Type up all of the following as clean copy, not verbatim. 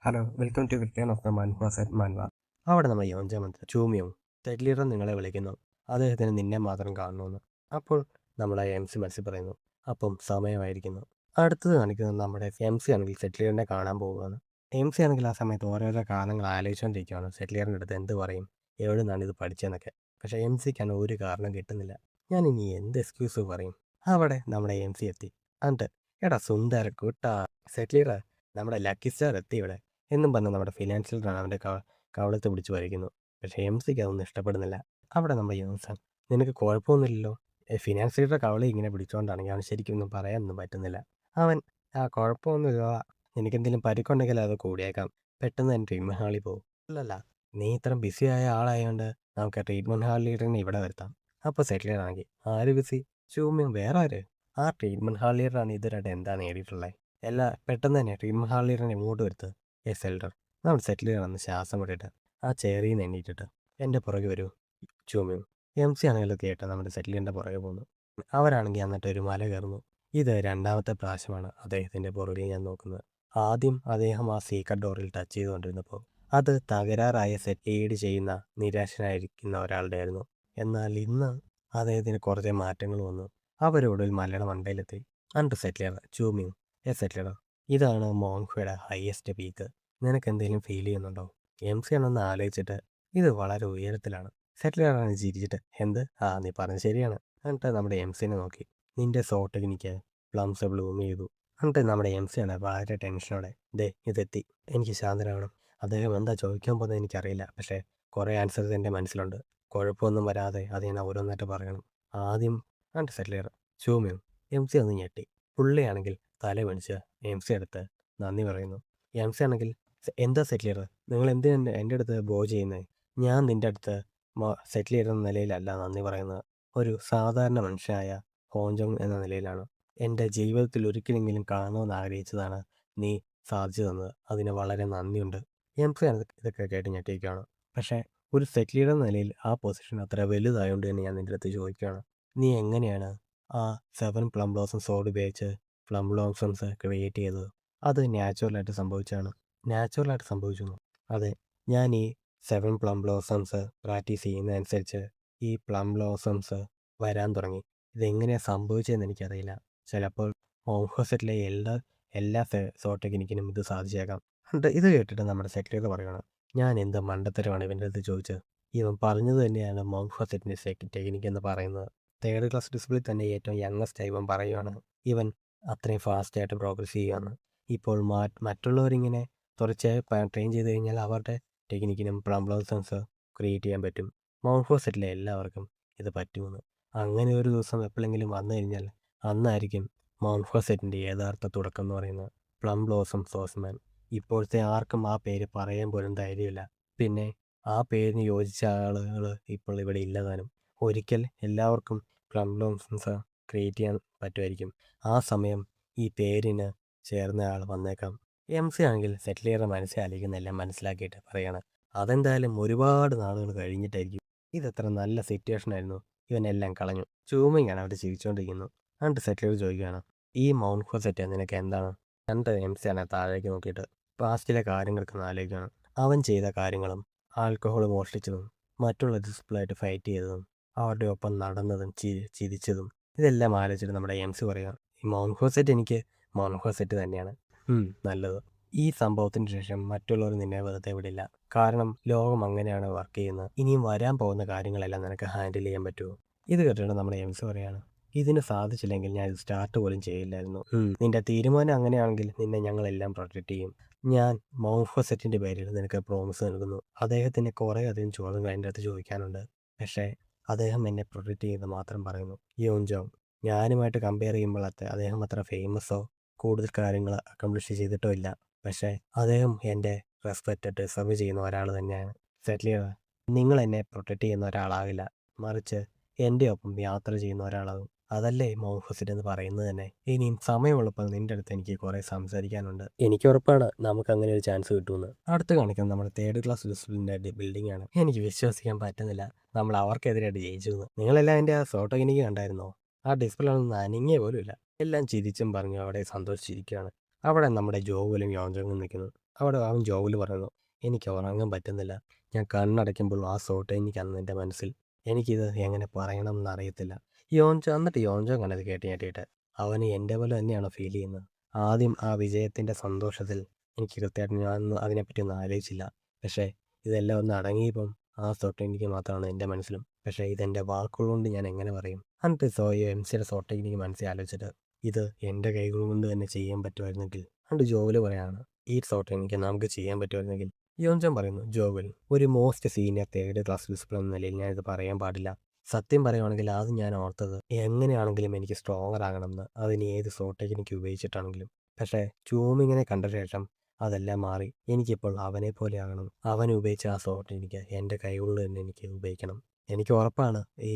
Hello welcome to return of the മാൻഹ്വ സെറ്റ് മാൻവ. അവിടെ നമ്മൾ യോഞ്ചാമത്ത് ചൂമിയും തെഡ്ലീഡർ നിങ്ങളെ വിളിക്കുന്നു. അദ്ദേഹത്തിന് നിന്നെ മാത്രം കാണണമെന്ന്. അപ്പോൾ നമ്മളെ എം സി മനസ്സിൽ പറയുന്നു, അപ്പം സമയമായിരിക്കുന്നു. അടുത്തത് കാണിക്കുന്നത് നമ്മുടെ എം സി ആണെങ്കിൽ സെറ്റ്ലിയറിനെ കാണാൻ പോവുകയാണ്. എം സി ആണെങ്കിൽ ആ സമയത്ത് ഓരോരോ കാരണങ്ങൾ ആലോചിച്ചുകൊണ്ടിരിക്കുകയാണ്. സെറ്റ്ലിയറിൻ്റെ അടുത്ത് എന്ത് പറയും, എവിടെ നിന്നാണ് ഇത് പഠിച്ചതെന്നൊക്കെ. പക്ഷേ എം സിക്കാണ് ഒരു കാരണം കിട്ടുന്നില്ല. ഞാൻ ഇനി എന്ത് എക്സ്ക്യൂസ് പറയും. അവിടെ നമ്മുടെ എം സി എത്തി. എന്നിട്ട് എടാ സുന്ദര കൂട്ടാ സെറ്റ്ലിയർ, നമ്മുടെ ലക്കി സ്റ്റാർ എത്തി ഇവിടെ എന്നും പറഞ്ഞ് നമ്മുടെ ഫിനാൻഷ്യൽ അവൻ്റെ കവളത്ത് പിടിച്ച് വരയ്ക്കുന്നു. പക്ഷേ എം സിക്ക് അതൊന്നും ഇഷ്ടപ്പെടുന്നില്ല. അവിടെ നമ്മുടെ യൂൺസൺ, നിനക്ക് കുഴപ്പമൊന്നുമില്ലല്ലോ. ഫിനാൻഷ്യലിയുടെ കവളി ഇങ്ങനെ പിടിച്ചുകൊണ്ടാണെങ്കിൽ അവൻ ശരിക്കൊന്നും പറയാനൊന്നും പറ്റുന്നില്ല. അവൻ കുഴപ്പമൊന്നുമില്ല, എനിക്കെന്തെങ്കിലും പരിക്കുണ്ടെങ്കിൽ അത് കൂടിയേക്കാം, പെട്ടെന്ന് തന്നെ ട്രീറ്റ്മെൻറ്റ് ഹാളിൽ പോകും. അല്ലല്ല, നീ ഇത്രയും ബിസിയായ ആളായതുകൊണ്ട് നമുക്ക് ട്രീറ്റ്മെൻറ്റ് ഹാളിൽ തന്നെ ഇവിടെ വരുത്താം. അപ്പോൾ സെറ്റിലർ ആണെങ്കിൽ ആര് ബിസി, ചൂമ്യം വേറെ ആര്, ആ ട്രീറ്റ്മെൻറ്റ് ഹാളിലാണ് ഇതുവരായിട്ട് എന്താ നേടിയിട്ടുള്ളത്. പെട്ടെന്ന് തന്നെ ട്രീറ്റ്മെൻറ്റ് ഹാളിൽ തന്നെ ഇങ്ങോട്ട് വരുത്തുക. Yes elder. നമ്മൾ സെറ്റിൽ വന്ന് ശ്വാസം വിട്ടിട്ട് ആ ചെയറിൽ നിന്ന് എണ്ണീറ്റിട്ട് എൻ്റെ പുറകെ വരൂ ചൂമ്യു. എം സി ആണെങ്കിലും കേട്ടോ നമ്മുടെ സെറ്റിലിൻ്റെ പുറകെ പോകുന്നു. അവരാണെങ്കിൽ എന്നിട്ട് ഒരു മല കയറുന്നു. ഇത് രണ്ടാമത്തെ പ്രാവശ്യമാണ് അദ്ദേഹത്തിൻ്റെ പുറകിൽ ഞാൻ നോക്കുന്നത്. ആദ്യം അദ്ദേഹം ആ സീക്രട്ട് ഡോറിൽ ടച്ച് ചെയ്തുകൊണ്ടിരുന്നപ്പോൾ അത് തകരാറായ സെറ്റ് ലീഡ് ചെയ്യുന്ന നിരാശനായിരിക്കുന്ന ഒരാളുടെ ആയിരുന്നു. എന്നാൽ ഇന്ന് അദ്ദേഹത്തിന് കുറച്ച് മാറ്റങ്ങൾ വന്നു. അവരൊടുവിൽ മലയുടെ മണ്ടയിലെത്തി. അണ്ട് സെറ്റിലർ ചൂമ്യു. യെസ് സെറ്റിലർ, ഇതാണ് മോങ്ഫയുടെ ഹയസ്റ്റ് പീക്ക്. നിനക്ക് എന്തെങ്കിലും ഫീൽ ചെയ്യുന്നുണ്ടോ? എം സി ആണെന്ന് ആലോചിച്ചിട്ട് ഇത് വളരെ ഉയരത്തിലാണ്. സെറ്റിലാണെന്ന് ചിരിച്ചിട്ട് എന്ത്, നീ പറഞ്ഞത് ശരിയാണ്. എന്നിട്ട് നമ്മുടെ എം സിനെ നോക്കി, നിന്റെ സോ ടെക്നിക്ക് പ്ലംസ് ബ്ലൂം ചെയ്തു. എന്നിട്ട് നമ്മുടെ എം സി ആണ് വളരെ ടെൻഷനോടെ, ഇതെത്തി, എനിക്ക് ശാന്തനാവണം. അദ്ദേഹം എന്താ ചോദിക്കാൻ പോകുന്നത് എനിക്കറിയില്ല, പക്ഷേ കുറേ ആൻസേഴ്സ് എൻ്റെ മനസ്സിലുണ്ട്. കുഴപ്പമൊന്നും വരാതെ അത് ഞാൻ ഓരോന്നായിട്ട് പറയണം. ആദ്യം എന്നിട്ട് സെറ്റിലർ ചൂമ്യു. എം സി ഒന്ന് ഞെട്ടി. പുള്ളിയാണെങ്കിൽ തല മേടിച്ച് എം സി അടുത്ത് നന്ദി പറയുന്നു. എം സി ആണെങ്കിൽ എന്താ സെറ്റിലർ, നിങ്ങൾ എന്തിനാണ് എൻ്റെ അടുത്ത് ബോ ചെയ്യുന്നത്? ഞാൻ നിൻ്റെ അടുത്ത് സെറ്റിൽ ചെയ്യുന്ന നിലയിലല്ല നന്ദി പറയുന്നത്. ഒരു സാധാരണ മനുഷ്യനായ ഹോഞ്ചോങ് എന്ന നിലയിലാണ്. എൻ്റെ ജീവിതത്തിൽ ഒരിക്കലെങ്കിലും കാണണമെന്ന് ആഗ്രഹിച്ചതാണ് നീ സാധിച്ചു തന്നത്. അതിന് വളരെ നന്ദിയുണ്ട്. എം സി ഇതൊക്കെ കേട്ട് ഞെട്ടിയിരിക്കുകയാണ്. പക്ഷേ ഒരു സെറ്റിൽ എന്ന നിലയിൽ ആ പൊസിഷൻ അത്ര വലുതായതുകൊണ്ട് തന്നെ ഞാൻ നിൻ്റെ അടുത്ത് ചോദിക്കുകയാണ്, നീ എങ്ങനെയാണ് ആ 7 പ്ലം ബ്ലോസം സോഡ് ഉപയോഗിച്ച് പ്ലം ബ്ലോസംസ് ക്രിയേറ്റ് ചെയ്തത്? അത് നാച്ചുറലായിട്ട് സംഭവിച്ചാണ്. നാച്ചുറലായിട്ട് സംഭവിച്ചു. അതെ, ഞാൻ ഈ 7 പ്ലം ബ്ലോസംസ് പ്രാക്ടീസ് ചെയ്യുന്നതനുസരിച്ച് ഈ പ്ലം ബ്ലോസംസ് വരാൻ തുടങ്ങി. ഇതെങ്ങനെയാണ് സംഭവിച്ചതെന്ന് എനിക്കറിയില്ല. ചിലപ്പോൾ മോംഫോസെറ്റിലെ എല്ലാ സോ ടെക്നിക്കിനും ഇത് സാധിച്ചേക്കാം. ഇത് കേട്ടിട്ട് നമ്മുടെ സെക്രട്ടറി പറയുകയാണ്, ഞാൻ എന്ത് മണ്ടത്തരമാണ് ഇവൻ്റെ അടുത്ത് ചോദിച്ചത്. ഇവൻ പറഞ്ഞത് തന്നെയാണ് മോംഫോസെറ്റിൻ്റെ ടെക്നിക്ക് എന്ന് പറയുന്നത്. 3rd ക്ലാസ് ഡിസിപ്ലിൻ തന്നെ ഏറ്റവും യങ്ങസ്റ്റ് ഇവൻ പറയുകയാണ് ഇവൻ അത്രയും ഫാസ്റ്റായിട്ട് പ്രോഗ്രസ് ചെയ്യുകയാണ്. ഇപ്പോൾ മറ്റുള്ളവരിങ്ങനെ തുടർച്ചയായി ട്രെയിൻ ചെയ്ത് കഴിഞ്ഞാൽ അവരുടെ ടെക്നിക്കിനും പ്ലംബ്ലോസംസ് ക്രിയേറ്റ് ചെയ്യാൻ പറ്റും. മോംഫോസെറ്റിലെ എല്ലാവർക്കും ഇത് പറ്റുമെന്ന്. അങ്ങനെ ഒരു ദിവസം എപ്പോഴെങ്കിലും വന്നു കഴിഞ്ഞാൽ അന്നായിരിക്കും മോംഫോസെറ്റിൻ്റെ യഥാർത്ഥ തുടക്കം എന്ന് പറയുന്നത്. പ്ലം ബ്ലോസം സോസ്മാൻ. ഇപ്പോഴത്തെ ആർക്കും ആ പേര് പറയാൻ പോലും ധൈര്യമില്ല. പിന്നെ ആ പേരിന് യോജിച്ച ആളുകൾ ഇപ്പോൾ ഇവിടെ ഇല്ലതാനും. ഒരിക്കൽ എല്ലാവർക്കും പ്ലം ബ്ലോസംസ് ക്രിയേറ്റ് ചെയ്യാൻ പറ്റുമായിരിക്കും. ആ സമയം ഈ പേരിന് ചേർന്ന ആൾ വന്നേക്കാം. എം സി ആണെങ്കിൽ സെറ്റിലിയറുടെ മനസ്സിൽ ആലോചിക്കുന്നതെല്ലാം മനസ്സിലാക്കിയിട്ട് പറയാണ്, അതെന്തായാലും ഒരുപാട് നാളുകൾ കഴിഞ്ഞിട്ടായിരിക്കും. ഇതെത്ര നല്ല സിറ്റുവേഷൻ ആയിരുന്നു, ഇവനെല്ലാം കളഞ്ഞു. ചൂമിങ്ങാണ് അവിടെ ചിരിച്ചുകൊണ്ടിരിക്കുന്നു. എന്നിട്ട് സെറ്റിലിയർ ചോദിക്കുകയാണ്, ഈ മൗണ്ട് സെറ്റ് നിനക്ക് എന്താണ്? എന്നിട്ട് എം സി ആണ് താഴേക്ക് നോക്കിയിട്ട് പാസ്റ്റിലെ കാര്യങ്ങളൊക്കെ ആലോചിക്കുകയാണ്. അവൻ ചെയ്ത കാര്യങ്ങളും ആൽക്കഹോൾ മോഷ്ടിച്ചതും മറ്റുള്ള ഡിസിപ്ലിനായിട്ട് ഫൈറ്റ് ചെയ്തതും അവരുടെ ഒപ്പം നടന്നതും ചിരിച്ചതും ഇതെല്ലാം ആലോചിച്ചിട്ട് നമ്മുടെ എം സി പറയുക, ഈ മൗണ്ട് സെറ്റ് എനിക്ക് മൗണ്ട് സെറ്റ് തന്നെയാണ് നല്ലത്. ഈ സംഭവത്തിന് ശേഷം മറ്റുള്ളവർ നിന്നെ വെറുതെ വിടില്ല. കാരണം ലോകം അങ്ങനെയാണ് വർക്ക് ചെയ്യുന്നത്. ഇനിയും വരാൻ പോകുന്ന കാര്യങ്ങളെല്ലാം നിനക്ക് ഹാൻഡിൽ ചെയ്യാൻ പറ്റുമോ? ഇത് കേട്ടിട്ട് നമ്മുടെ എം സി പറയാണ്, ഇതിന് സാധിച്ചില്ലെങ്കിൽ ഞാൻ ഇത് സ്റ്റാർട്ട് പോലും ചെയ്യില്ലായിരുന്നു. നിന്റെ തീരുമാനം അങ്ങനെയാണെങ്കിൽ നിന്നെ ഞങ്ങളെല്ലാം പ്രൊട്ടക്റ്റ് ചെയ്യും. ഞാൻ മൗഫസെറ്റിൻ്റെ പേരിൽ നിനക്ക് പ്രോമിസ് നൽകുന്നു. അദ്ദേഹത്തിന് കുറേ അധികം ചോദ്യങ്ങൾ എൻ്റെ അടുത്ത് ചോദിക്കാനുണ്ട്. പക്ഷേ അദ്ദേഹം എന്നെ പ്രൊട്ടക്റ്റ് ചെയ്യുന്നത് മാത്രം പറയുന്നു. യോൻജോങ് ഞാനുമായിട്ട് കമ്പയർ ചെയ്യുമ്പോൾ അദ്ദേഹം അത്ര ഫേമസോ കൂടുതൽ കാര്യങ്ങൾ അക്കംപ്ലിഷ് ചെയ്തിട്ടോ ഇല്ല. പക്ഷേ അദ്ദേഹം എൻ്റെ റെസ്പെക്റ്റ് ഡിസർവ് ചെയ്യുന്ന ഒരാൾ തന്നെയാണ്. സെറ്റ്ലിയർ, നിങ്ങൾ എന്നെ പ്രൊട്ടക്റ്റ് ചെയ്യുന്ന ഒരാളാകില്ല, മറിച്ച് എൻ്റെ ഒപ്പം യാത്ര ചെയ്യുന്ന ഒരാളാകും. അതല്ലേ മോഹസിറ്റ് എന്ന് പറയുന്നത് തന്നെ. ഇനിയും സമയമുള്ളപ്പോൾ നിൻ്റെ അടുത്ത് എനിക്ക് കുറേ സംസാരിക്കാനുണ്ട്. എനിക്ക് ഉറപ്പാണ് നമുക്ക് അങ്ങനെ ഒരു ചാൻസ് കിട്ടുമെന്ന്. അടുത്ത് കാണിക്കുന്നത് നമ്മുടെ 3rd ക്ലാസ് ഡിസിപ്ലിൻ്റെ ബിൽഡിംഗ് ആണ്. എനിക്ക് വിശ്വസിക്കാൻ പറ്റുന്നില്ല നമ്മൾ അവർക്കെതിരായിട്ട് ജയിച്ചു എന്ന്. നിങ്ങളെല്ലാം എൻ്റെ ആ ഫോട്ടോ എനിക്ക് കണ്ടായിരുന്നോ? ആ ഡിസ്പ്ലേ ഒന്നും അനങ്ങിയേ പോലും ഇല്ല. എല്ലാം ചിരിച്ചും പറഞ്ഞു അവിടെ സന്തോഷിച്ചിരിക്കുകയാണ്. അവിടെ നമ്മുടെ ജോവലും യോഞ്ചോങ്ങും നിൽക്കുന്നു. അവിടെ അവൻ ജോവിൽ പറയുന്നു, എനിക്ക് ഉറങ്ങാൻ പറ്റുന്നില്ല. ഞാൻ കണ്ണടയ്ക്കുമ്പോൾ ആ സോട്ട് എനിക്കന്ന് എൻ്റെ മനസ്സിൽ. എനിക്കിത് എങ്ങനെ പറയണം എന്നറിയത്തില്ല. എന്നിട്ട് യോൻജോങ് അത് കേട്ട് ഞെട്ടിയിട്ട്, അവന് എൻ്റെ പോലെ തന്നെയാണോ ഫീൽ ചെയ്യുന്നത്? ആദ്യം ആ വിജയത്തിൻ്റെ സന്തോഷത്തിൽ എനിക്ക് കൃത്യമായിട്ട് ഞാനൊന്നും അതിനെപ്പറ്റി ഒന്നും ആലോചിച്ചില്ല. പക്ഷേ ഇതെല്ലാം ഒന്ന് അടങ്ങിയപ്പം ആ സോട്ട് എനിക്ക് മാത്രമാണ് എൻ്റെ മനസ്സിലും. പക്ഷേ ഇതെൻ്റെ വാക്കുകൾ കൊണ്ട് ഞാൻ എങ്ങനെ പറയും? എന്നിട്ട് ഈ എംസിയുടെ സോട്ട് എനിക്ക് മനസ്സിൽ ആലോചിച്ചിട്ട്, ഇത് എൻ്റെ കൈകൾ കൊണ്ട് തന്നെ ചെയ്യാൻ പറ്റുമായിരുന്നെങ്കിൽ. എന്നിട്ട് ജോവല് പറയാണ്, ഈ സോട്ട് എനിക്ക് നമുക്ക് ചെയ്യാൻ പറ്റുമായിരുന്നെങ്കിൽ. യോൻജോൻ പറയുന്നു, ജോവൽ, ഒരു most senior third class discipline എന്ന നിലയിൽ ഞാനിത് പറയാൻ പാടില്ല. സത്യം പറയുവാണെങ്കിൽ ആദ്യം ഞാൻ ഓർത്തത് എങ്ങനെയാണെങ്കിലും എനിക്ക് സ്ട്രോങ്ങർ ആകണമെന്ന്, അതിന് ഏത് സോട്ട് ടെക്നിക്ക് ഉപയോഗിച്ചിട്ടാണെങ്കിലും. പക്ഷേ ചൂമിങ്ങിനെ കണ്ട ശേഷം അതെല്ലാം മാറി. എനിക്കിപ്പോൾ അവനെ പോലെ ആകണം. അവൻ ഉപയോഗിച്ച ആ സോട്ട് എനിക്ക് എൻ്റെ കൈകൊണ്ട് തന്നെ എനിക്ക് ഉപയോഗിക്കണം. എനിക്ക് ഉറപ്പാണ് ഈ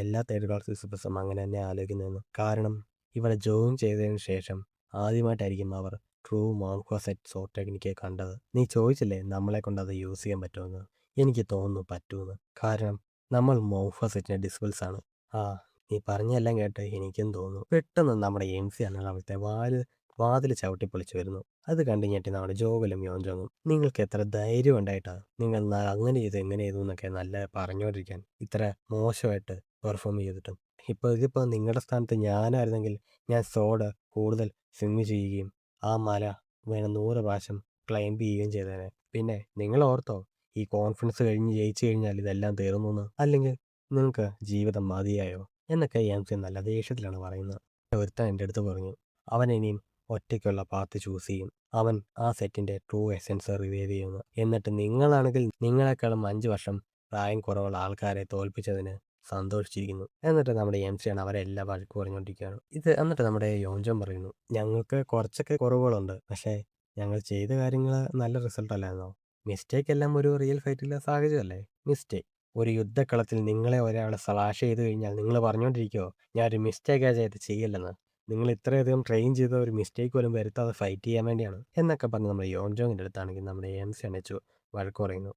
എല്ലാ തേർഡ് ക്ലാസ് ഡിസിപ്ലിൻസും അങ്ങനെ തന്നെ ആലോചിക്കുന്നതെന്ന്. കാരണം ഇവിടെ ജോയിൻ ചെയ്തതിന് ശേഷം ആദ്യമായിട്ടായിരിക്കും അവർ ട്രൂ മോൺഹ്വ സെറ്റ് സോട്ട് ടെക്നിക്ക് കണ്ടത്. നീ ചോദിച്ചില്ലേ നമ്മളെ കൊണ്ട് അത് യൂസ് ചെയ്യാൻ പറ്റുമെന്ന്? എനിക്ക് തോന്നുന്നു പറ്റുമെന്ന്. കാരണം നമ്മൾ മോൺഹ്വ സെറ്റിൻ്റെ ഡിസിപ്പിൾസ് ആണ്. ആ, നീ പറഞ്ഞെല്ലാം കേട്ട് എനിക്കും തോന്നുന്നു. പെട്ടെന്ന് നമ്മുടെ എംസി ആണ് അവിടുത്തെ വാതിൽ ചവിട്ടി പൊളിച്ചു വരുന്നു. അത് കണ്ടു ഞെട്ടി നമ്മുടെ ജോവലും യോൻജോങ്ങും, നിങ്ങൾക്ക് എത്ര ധൈര്യം ഉണ്ടായിട്ടാ നിങ്ങൾ അങ്ങനെ ചെയ്തു ഇങ്ങനെ ചെയ്തു എന്നൊക്കെ നല്ല പറഞ്ഞുകൊണ്ടിരിക്കാൻ, ഇത്ര മോശമായിട്ട് പെർഫോം ചെയ്തിട്ടും. ഇതിപ്പോൾ നിങ്ങളുടെ സ്ഥാനത്ത് ഞാനായിരുന്നെങ്കിൽ ഞാൻ കൂടുതൽ സ്വിമ്മ് ചെയ്യുകയും ആ മല വേണം 100 പ്രാവശ്യം ക്ലൈംബ് ചെയ്യുകയും ചെയ്തേനെ. പിന്നെ നിങ്ങൾ ഓർത്തോ, ഈ കോൺഫിഡൻസ് കഴിഞ്ഞ് ജയിച്ചു കഴിഞ്ഞാൽ ഇതെല്ലാം തീർന്നു, അല്ലെങ്കിൽ നിങ്ങൾക്ക് ജീവിതം മതിയായോ എന്നൊക്കെ എംസി നല്ല ദേഷ്യത്തിലാണ് പറയുന്നത്. ഒരുത്തൻ എൻ്റെ അടുത്ത് പറഞ്ഞു, അവൻ ഇനിയും ഒറ്റയ്ക്കുള്ള പാത്ത് ചൂസ് ചെയ്യും. അവൻ ആ സെറ്റിൻ്റെ ട്രൂ എസെൻസ് റിവൈവ് ചെയ്യുന്നു. എന്നിട്ട് നിങ്ങളാണെങ്കിൽ നിങ്ങളെക്കാളും 5 വർഷം പ്രായം കുറവുള്ള ആൾക്കാരെ തോൽപ്പിച്ചതിന് സന്തോഷിച്ചിരിക്കുന്നു. എന്നിട്ട് നമ്മുടെ എംസിയാണ് അവരെല്ലാം വഴക്ക് പറഞ്ഞുകൊണ്ടിരിക്കുകയാണ്. എന്നിട്ട് നമ്മുടെ യോൻജോൻ പറയുന്നു, ഞങ്ങൾക്ക് കുറച്ചൊക്കെ കുറവുകളുണ്ട്. പക്ഷേ ഞങ്ങൾ ചെയ്ത കാര്യങ്ങൾ നല്ല റിസൾട്ട് അല്ലായിരുന്നോ? മിസ്റ്റേക്ക് എല്ലാം ഒരു റിയൽ ഫൈറ്റിലെ സാഹചര്യമല്ലേ? മിസ്റ്റേക്ക് ഒരു യുദ്ധക്കളത്തിൽ നിങ്ങളെ ഒരാൾ സ്ലാഷ് ചെയ്ത് കഴിഞ്ഞാൽ നിങ്ങൾ പറഞ്ഞുകൊണ്ടിരിക്കുമോ ഞാൻ ഒരു മിസ്റ്റേക്കാ ചെയ്യില്ലെന്ന്? നിങ്ങൾ ഇത്രയധികം ട്രെയിൻ ചെയ്ത ഒരു മിസ്റ്റേക്ക് പോലും വരുത്താതെ ഫൈറ്റ് ചെയ്യാൻ വേണ്ടിയാണ് എന്നൊക്കെ പറഞ്ഞ് നമ്മുടെ യോൻജോങ്ങിൻ്റെ അടുത്താണെങ്കിൽ നമ്മുടെ എംസി അണച്ചു വഴക്ക് പറയുന്നു.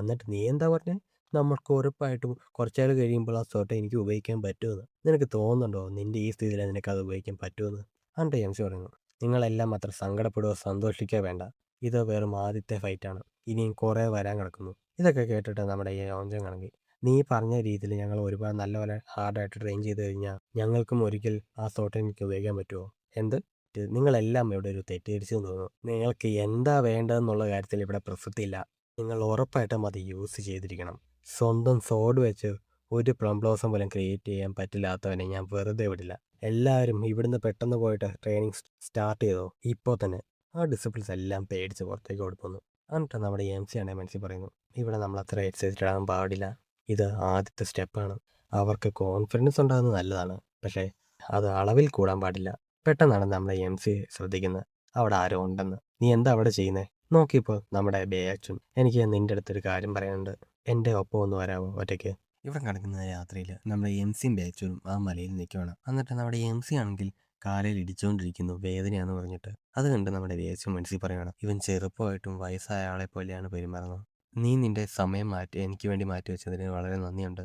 എന്നിട്ട് നീ എന്താ പറഞ്ഞത്? നമ്മൾക്ക് ഉറപ്പായിട്ടും കുറച്ചാൾ കഴിയുമ്പോൾ ആ സോട്ട് എനിക്ക് ഉപയോഗിക്കാൻ പറ്റുമെന്ന്. നിനക്ക് തോന്നുന്നുണ്ടോ നിന്റെ ഈ സ്ഥിതിയിൽ നിനക്കത് ഉപയോഗിക്കാൻ പറ്റുമെന്ന്? എന്നിട്ട് എംസി പറയുന്നു, നിങ്ങളെല്ലാം അത്ര സങ്കടപ്പെടുകയോ സന്തോഷിക്കുകയോ വേണ്ട. ഇത് വെറും ആദ്യത്തെ ഫൈറ്റാണ്. ഇനിയും കുറേ വരാൻ കിടക്കുന്നു. ഇതൊക്കെ കേട്ടിട്ട് നമ്മുടെ ഈ യോൻജോങ് ആണെങ്കിൽ, നീ പറഞ്ഞ രീതിയിൽ ഞങ്ങൾ ഒരുപാട് നല്ലപോലെ ഹാർഡായിട്ട് ട്രെയിൻ ചെയ്ത് കഴിഞ്ഞാൽ ഞങ്ങൾക്കും ഒരിക്കൽ ആ സോട്ട് എനിക്ക് ഉപയോഗിക്കാൻ പറ്റുമോ? എന്ത്? നിങ്ങളെല്ലാം ഇവിടെ ഒരു തെറ്റിദ്ധരിച്ചെന്ന് തോന്നുന്നു. നിങ്ങൾക്ക് എന്താ വേണ്ടതെന്നുള്ള കാര്യത്തിൽ ഇവിടെ പ്രസക്തിയില്ല. നിങ്ങൾ ഉറപ്പായിട്ടും അത് യൂസ് ചെയ്തിരിക്കണം. സ്വന്തം സോഡ് വെച്ച് ഒരു പ്ലംബ്ലോസം പോലും ക്രിയേറ്റ് ചെയ്യാൻ പറ്റില്ലാത്തവനെ ഞാൻ വെറുതെ വിടില്ല. എല്ലാവരും ഇവിടുന്ന് പെട്ടെന്ന് പോയിട്ട് ട്രെയിനിങ് സ്റ്റാർട്ട് ചെയ്തോ ഇപ്പോൾ തന്നെ. ആ ഡിസിപ്ലിൻസ് എല്ലാം പേടിച്ച് പുറത്തേക്ക് ഓടിപ്പോന്നു. എന്നിട്ട് നമ്മുടെ എംസി ആണെങ്കിൽ മനസ്സിൽ പറയുന്നു, ഇവിടെ നമ്മൾ അത്ര എക്സൈറ്റഡ് ആകാൻ പാടില്ല. ഇത് ആദ്യത്തെ സ്റ്റെപ്പാണ്. അവർക്ക് കോൺഫിഡൻസ് ഉണ്ടാകുന്നത് നല്ലതാണ്, പക്ഷേ അത് അളവിൽ കൂടാൻ പാടില്ല. പെട്ടെന്നാണ് നമ്മുടെ എംസി ശ്രദ്ധിക്കുന്നത്, അവിടെ ആരോ ഉണ്ടെന്ന്. നീ എന്താ അവിടെ ചെയ്യുന്നത്? നോക്കിയപ്പോൾ നമ്മുടെ ബേയാച്ചുൻ. എനിക്ക് നിന്റെ അടുത്തൊരു കാര്യം പറയാനുണ്ട്. എൻ്റെ ഒപ്പം ഒന്ന് വരാമോ ഒറ്റയ്ക്ക്? ഇവിടെ കിടക്കുന്ന രാത്രിയിൽ നമ്മുടെ എംസിയും ബേയാച്ചുനും ആ മലയിൽ നിൽക്കുകയാണ്. എന്നിട്ട് നമ്മുടെ എംസി ആണെങ്കിൽ കാലയിൽ ഇടിച്ചുകൊണ്ടിരിക്കുന്നു, വേദനയാന്ന് പറഞ്ഞിട്ട്. അത് കണ്ട് നമ്മുടെ ബേയാച്ചുൻ മനസ്സിൽ പറയുകയാണ്, ഇവൻ ചെറുപ്പമായിട്ടും വയസ്സായ ആളെ പോലെയാണ് പെരുമാറുന്നത്. നീ നിന്റെ സമയം എനിക്ക് വേണ്ടി മാറ്റി വെച്ചതിന് വളരെ നന്ദിയുണ്ട്.